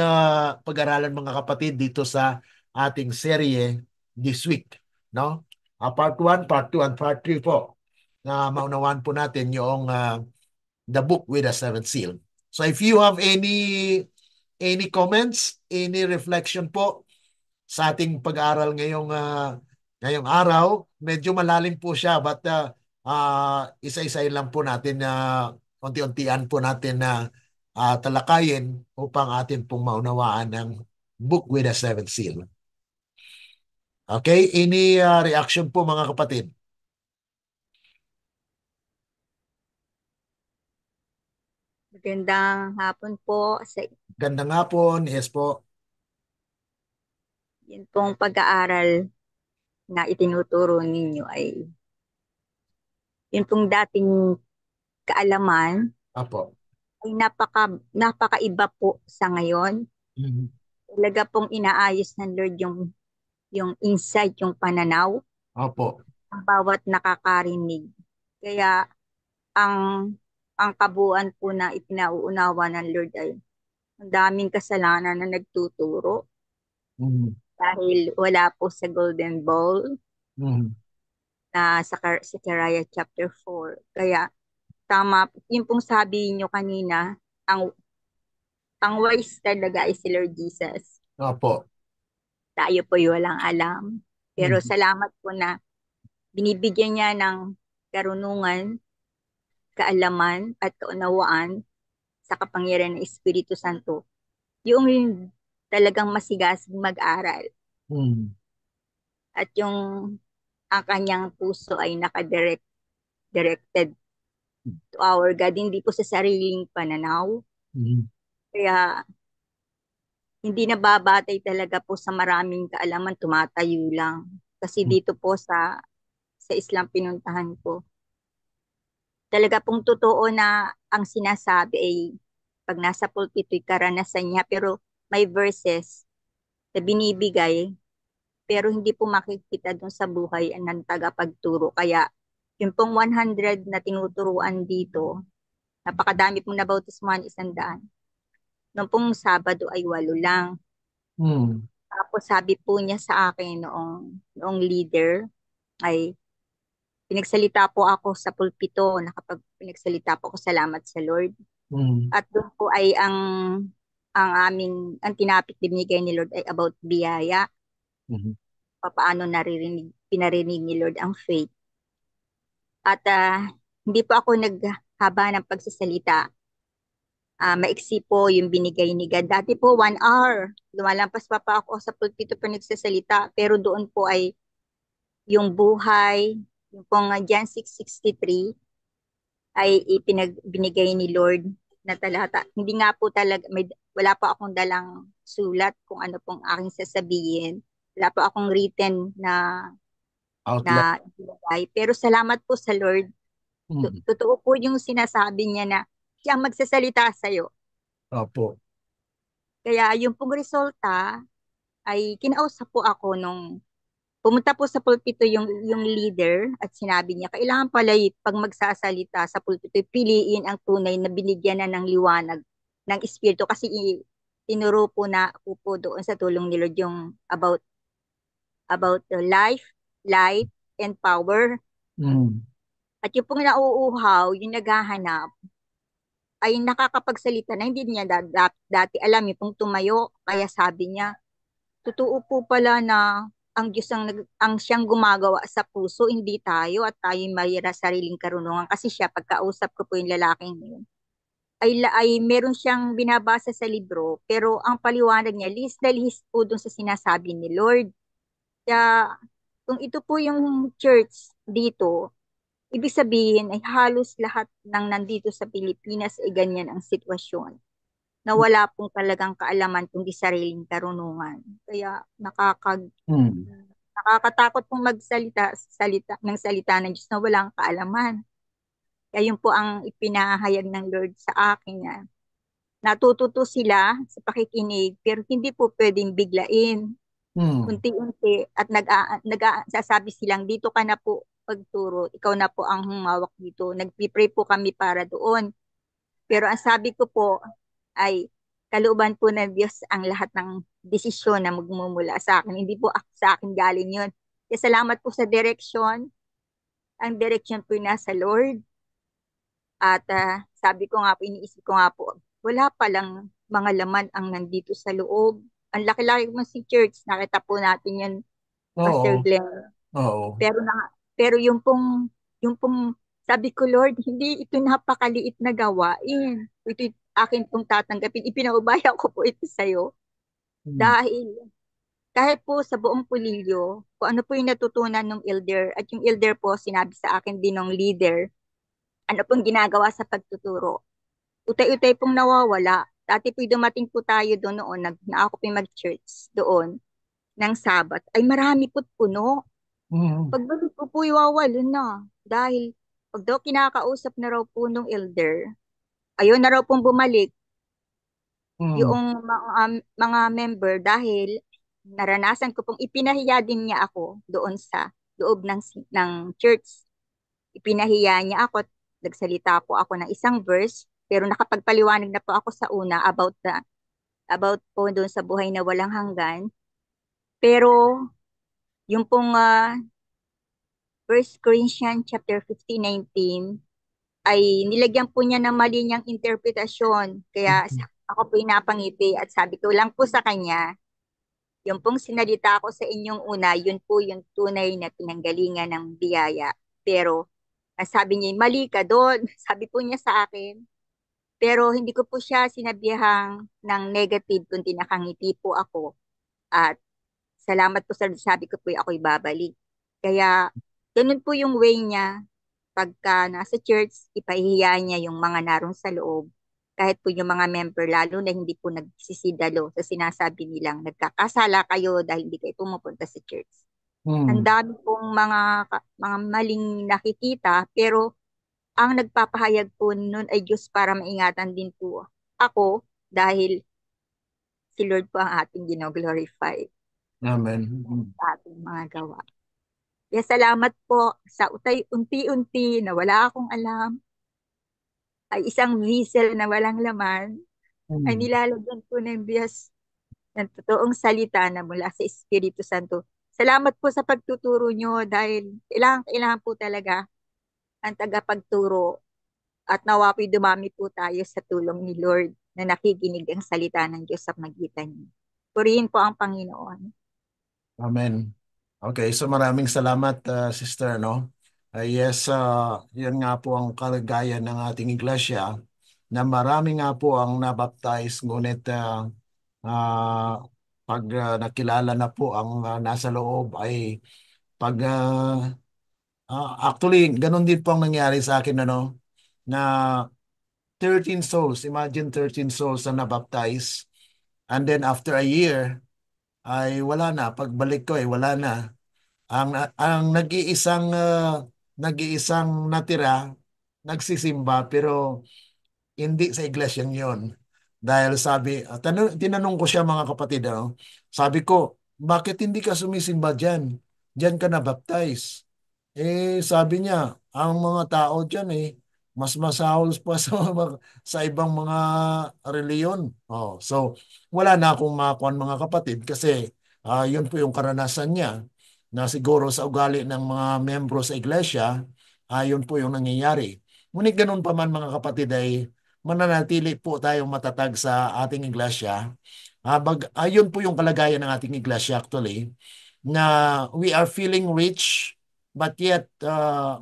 S1: pag-aralan mga kapatid dito sa ating serye this week, no? Part 1, Part 2, and Part 3 po na maunawaan po natin yung the book with the seventh seal. So if you have any comments, any reflection po sa ating pag-aaral ngayong araw, medyo malalim po siya but isa-isahin lang po natin na unti-untian po natin na talakayin upang atin pong maunawaan ng book with the seventh seal. Okay, any reaction po mga kapatid?
S2: Magandang hapon po sa
S1: Gandang hapon, yes po.
S2: yun pong pag-aaral na itinuturo ninyo ay yun pong dating kaalaman
S1: Apo.
S2: ay napakaiba po sa ngayon.
S1: Mhm.
S2: Talaga pong inaayos ng Lord yung insight, yung pananaw
S1: Opo.
S2: ng bawat nakakarinig. Kaya ang ang kabuuan po na ipinauunawa ng Lord ay ang daming kasalanan na nagtuturo
S1: Mhm.
S2: dahil wala po sa Golden Bowl
S1: Mhm.
S2: na sa Zechariah chapter 4. Kaya tama, yun pong sabi niyo kanina, ang ang wise talaga ay si Lord Jesus.
S1: Opo.
S2: Tayo po yung walang alam. Pero
S1: Mhm.
S2: salamat po na binibigyan niya ng karunungan, kaalaman at kaunawaan sa kapangyarihan ng Espiritu Santo. Yung talagang masigasig mag-aral
S1: Mhm.
S2: at yung ang kanyang puso ay directed to our God, hindi po sa sariling pananaw.
S1: Mhm.
S2: Kaya hindi nababatay talaga po sa maraming kaalaman, tumatayo lang. Kasi dito po sa Islam pinuntahan ko, talaga pong totoo na ang sinasabi ay pag nasa pulpito'y karanasan niya, pero may verses na binibigay, pero hindi po makikita dun sa buhay ng tagapagturo. Kaya yung pong 100 na tinuturuan dito, napakadami pong nabautismuhan, 100. Noong pong Sabado ay 8 lang.
S1: Mhm.
S2: Tapos sabi po niya sa akin noong leader ay pinagsalita po ako sa pulpito, pinagsalita po ako salamat sa Lord.
S1: Mhm.
S2: At doon po ay ang tinapik binigay ni Lord ay about biyaya,
S1: Mhm.
S2: paano pinarinig ni Lord ang faith. At hindi po ako naghaba ng pagsasalita. Maiksi po yung binigay ni God. Dati po 1 hour. Lumalampas pa ako sa pulpito pa nagsasalita. Pero doon po ay yung buhay, yung pong John 6:63 ay binigay ni Lord na talata. Hindi nga po talaga, wala pa akong dalang sulat kung ano pong aking sasabihin. Wala pa akong written
S1: Outline.
S2: na ilagay. Pero salamat po sa Lord.
S1: Mhm.
S2: Totoo po yung sinasabi niya na siya ang magsasalita sa'yo.
S1: Opo.
S2: Kaya yung pong resulta ay kinausap po ako nung pumunta po sa pulpito yung leader at sinabi niya, kailangan pala pag magsasalita sa pulpito, piliin ang tunay na binigyan na ng liwanag ng Espiritu. Kasi tinuro po na ako po doon sa tulong ni Lord yung about the life, light, and power.
S1: Mhm.
S2: At yung pong nauuhaw, yung naghahanap, ay nakakapagsalita na hindi niya dati alam yung pong tumayo. Kaya sabi niya, totoo po pala na ang Diyos ang siyang gumagawa sa puso, hindi tayo at tayo mayroon sariling karunungan. Kasi siya, pagkausap ko po yung lalaking yun, ay meron siyang binabasa sa libro, pero ang paliwanag niya, lihis na lihis po dun sa sinasabi ni Lord. Kaya, kung ito po yung church dito, ibig sabihin ay halos lahat ng nandito sa Pilipinas ay ganyan ang sitwasyon na wala pong talagang kaalaman kundi sariling karunungan. Kaya
S1: Mhm.
S2: nakakatakot pong ng salita ng Diyos na walang kaalaman. Kaya yun po ang ipinahayag ng Lord sa akin na natututo sila sa pakikinig pero hindi po pwedeng biglain.
S1: Mhm.
S2: Unti-unti at sasabi silang dito ka na po pagturo, ikaw na po ang humawak dito. Nagpipray po kami para doon. Pero ang sabi ko po ay kalooban po ng Diyos ang lahat ng desisyon na magmumula sa akin. Hindi po sa akin galing yun. Kaya salamat po sa direksyon. Ang direksyon po ay nasa Lord. At sabi ko nga po, iniisip ko nga po, wala palang mga laman ang nandito sa loob. Ang laki-laki mo si church, nakita po natin yan, Pastor
S1: Oo,
S2: Glenn.
S1: oo.
S2: Pero pero yung pong sabi ko, Lord, hindi ito napakaliit na gawain. Ito akin pong tatanggapin. Ipinaubaya ko po ito sa'yo.
S1: Hmm.
S2: Dahil kahit po sa buong pulilyo, kung ano po yung natutunan ng elder, at yung elder po sinabi sa akin din ng leader, ano pong ginagawa sa pagtuturo. Utay-utay pong nawawala. Dati po dumating po tayo doon noon, na ako po yung mag-church doon ng Sabat, ay marami po't puno.
S1: Hmm.
S2: Pagbalik ko po, iwawalo na. Dahil pag daw kinakausap na raw po nung elder, ayun na raw pong bumalik
S1: Hmm.
S2: yung mga member dahil naranasan ko pong ipinahiya din niya ako doon sa loob ng church. Ipinahiya niya ako at nagsalita po ako ng isang verse pero nakapagpaliwanag na po ako sa una about po doon sa buhay na walang hanggan. Pero yung pong 1 Corinthians chapter 15:19 ay nilagyan po niya ng mali niyang interpretasyon. Kaya ako po napangiti at sabi ko lang po sa kanya, yung pong sinalita ko sa inyong una, yun po yung tunay na pinanggalingan ng biyaya. Pero sabi niya, mali ka doon. Sabi po niya sa akin. Pero hindi ko po siya sinabihang ng negative, kundi nakangiti po ako. At salamat po sa sabi ko po ako'y babalik. Kaya ganun po yung way niya. Pagka nasa church, ipahihiya niya yung mga narong sa loob. Kahit po yung mga member, lalo na hindi po nagsisidalo sa sinasabi nilang nagkakasala kayo dahil hindi kayo pumupunta sa church. Ang
S1: Hmm.
S2: dami pong mga maling nakikita, pero ang nagpapahayag po nun ay Diyos para maingatan din po ako dahil si Lord po ang ating gino-glorify
S1: Amen.
S2: sa ating mga gawa. Kaya salamat po sa unti-unti na wala akong alam ay isang vessel na walang laman ay
S1: Hmm.
S2: nilalagyan po ng Diyos ng totoong salita na mula sa Espiritu Santo. Salamat po sa pagtuturo nyo dahil kailangan po talaga ang tagapagturo at nawa po'y dumami po tayo sa tulong ni Lord na nakikinig ang salita ng Diyos sa magitan niyo. Purihin po ang Panginoon.
S1: Amen. Okay, so maraming salamat, Sister, no? Yes, yun nga po ang kalagayan ng ating iglesia na marami nga po ang nabaptize, ngunit pag nakilala na po ang nasa loob ay pag actually, ganun din po ang nangyari sa akin, ano, na 13 souls, imagine 13 souls na nabaptize, and then after a year, ay wala na. Pagbalik ko ay wala na. Ang nag-iisang natira nagsisimba pero hindi sa iglesyang yon. Dahil tinanong ko siya, mga kapatid, ano? Sabi ko, bakit hindi ka sumisimba dyan? Dyan ka na baptize. Sabi niya, ang mga tao dyan mas masahol pa sa ibang mga reliyon. So, wala na akong makuha, mga kapatid, kasi yun po yung karanasan niya na siguro sa ugali ng mga membro sa iglesia, yun po yung nangyayari. Ngunit ganun pa man, mga kapatid, ay mananatili po tayong matatag sa ating iglesia. Ayun po yung kalagayan ng ating iglesia actually, na we are feeling rich, but yet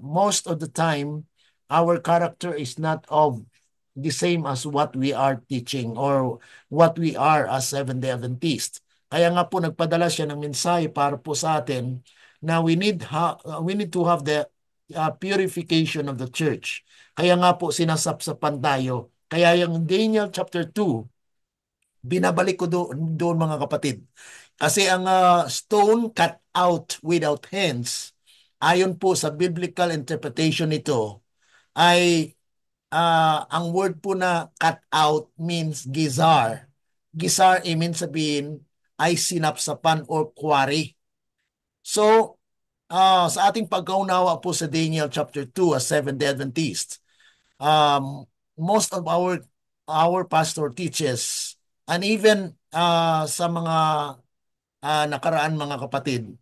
S1: most of the time, our character is not of the same as what we are teaching or what we are as Seventh-day Adventist. Kaya nga po nagpadala siya ng mensahe para po sa atin na we need to have the purification of the church. Kaya nga po sinasapsapan tayo. Kaya yung Daniel chapter 2, binabalik ko doon, mga kapatid. Kasi ang stone cut out without hands, ayon po sa biblical interpretation nito, ay ang word po na cut out means gizar. Gizar, means sabihin, ay sinapsapan or quarry. So, sa ating pagkaunawa po sa Daniel chapter 2 as Seventh-day Adventist, most of our pastor teaches, and even sa mga nakaraan, mga kapatid,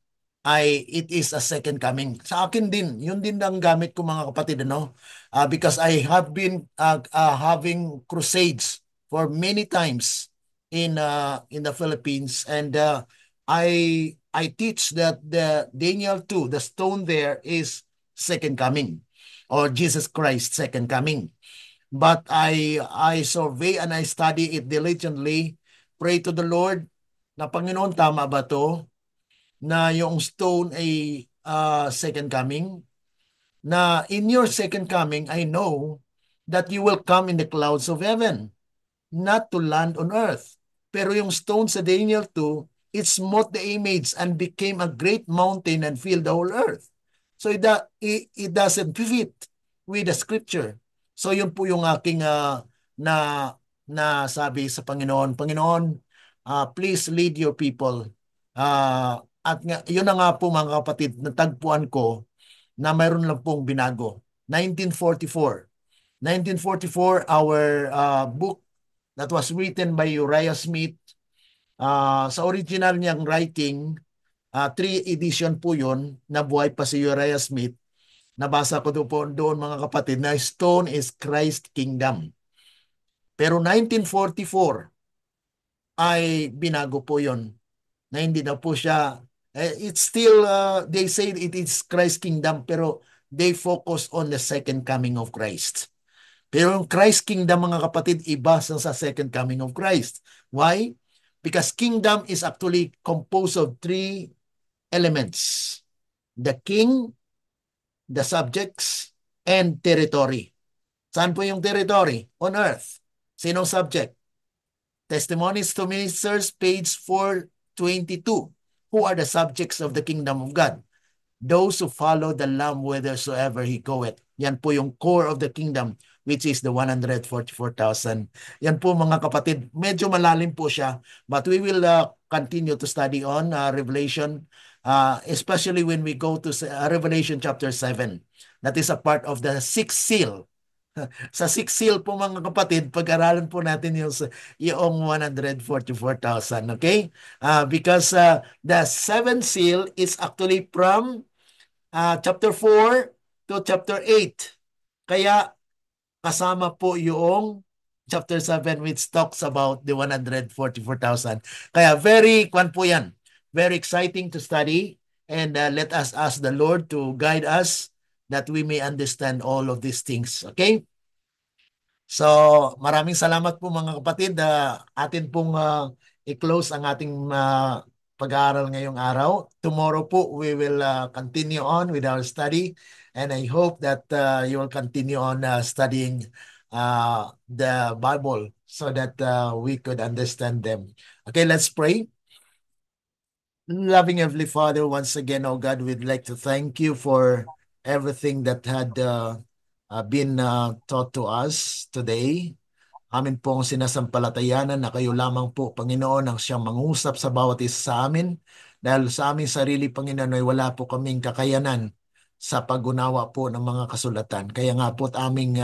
S1: it is a second coming. Sa akin din, yun din ang gamit ko mga kapatid, ano? Because I have been having crusades for many times in the Philippines, and I teach that the Daniel 2, the stone there is second coming, or Jesus Christ second coming. But I survey and I study it diligently. Pray to the Lord na Panginoon, tama ba to? Na yung stone ay second coming, na in your second coming, I know that you will come in the clouds of heaven, not to land on earth. Pero yung stone sa Daniel 2, it smote the image and became a great mountain and filled the whole earth. So it doesn't fit with the scripture. So yun po yung aking na na sabi sa Panginoon, Panginoon, please lead your people. At yun na nga po mga kapatid, natagpuan ko na mayroon lang pong binago. 1944. 1944, our book that was written by Uriah Smith, sa original niyang writing, three edition po yun, nabuhay pa si Uriah Smith. Nabasa ko doon po doon mga kapatid na stone is Christ Kingdom. Pero 1944 ay binago po yon na hindi na po siya, it's still, they say it is Christ Kingdom, pero they focus on the second coming of Christ. Pero yung Christ Kingdom, mga kapatid, iba sa second coming of Christ. Why? Because kingdom is actually composed of three elements: the king, the subjects, and territory. Saan po yung territory? On earth. Sinong subject? Testimonies to Ministers, page 422. Who are the subjects of the kingdom of God? Those who follow the Lamb whithersoever he goeth. Yan po yung core of the kingdom, which is the 144,000. Yan po mga kapatid, medyo malalim po siya, but we will continue to study on Revelation, especially when we go to Revelation chapter 7. That is a part of the sixth seal. Sa sixth seal po mga kapatid, pag-aralan po natin yung 144,000, okay? Because the seventh seal is actually from chapter 4 to chapter 8. Kaya kasama po yung chapter 7 which talks about the 144,000. Kaya kwan po yan. Very exciting to study, and let us ask the Lord to guide us that we may understand all of these things. Okay? So, maraming salamat po mga kapatid. Atin pong i-close ang ating pag-aaral ngayong araw. Tomorrow po, we will continue on with our study, and I hope that you will continue on studying the Bible so that we could understand them. Okay, let's pray. Loving Heavenly Father, once again, oh God, we'd like to thank you for everything that had been taught to us today. Amin pong sinasampalatayanan na kayo lamang po, Panginoon, ang siyang mangusap sa bawat isa sa amin. Dahil sa aming sarili, Panginoon, ay wala po kaming kakayanan sa pag-unawa po ng mga kasulatan. Kaya nga po aming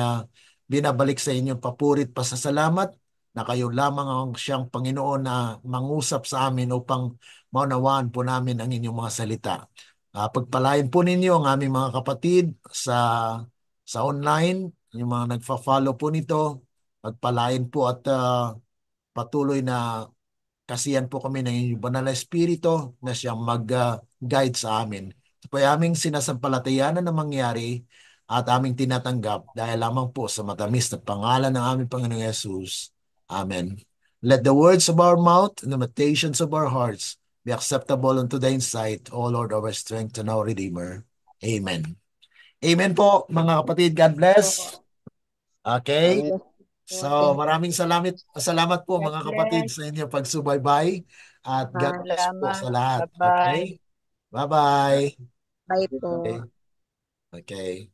S1: binabalik sa inyong papurit pasasalamat na kayo lamang ang siyang Panginoon na mangusap sa amin upang maunawaan po namin ang inyong mga salita. Pagpalain po ninyo ang aming mga kapatid sa online, yung mga nagfa-follow po nito. Pagpalain po at patuloy na kasiyan po kami ng inyong banal na espiritu na siyang mag-guide sa amin. Ito po ay aming sinasampalatayanan na mangyari at aming tinatanggap dahil lamang po sa matamis na pangalan ng aming Panginoong Yesus. Amen. Let the words of our mouth and the meditations of our hearts be acceptable unto thine sight, O Lord, our strength and our Redeemer. Amen. Amen po, mga kapatid. God bless. Okay.
S2: God
S1: So,
S2: bless.
S1: maraming salamat po
S2: God
S1: mga kapatid
S2: bless.
S1: sa inyong pagsubaybay, at God bless po
S3: Salamat.
S1: sa lahat.
S3: Bye-bye.
S1: Okay? Bye-bye.
S2: Bye po.
S1: Okay. Okay.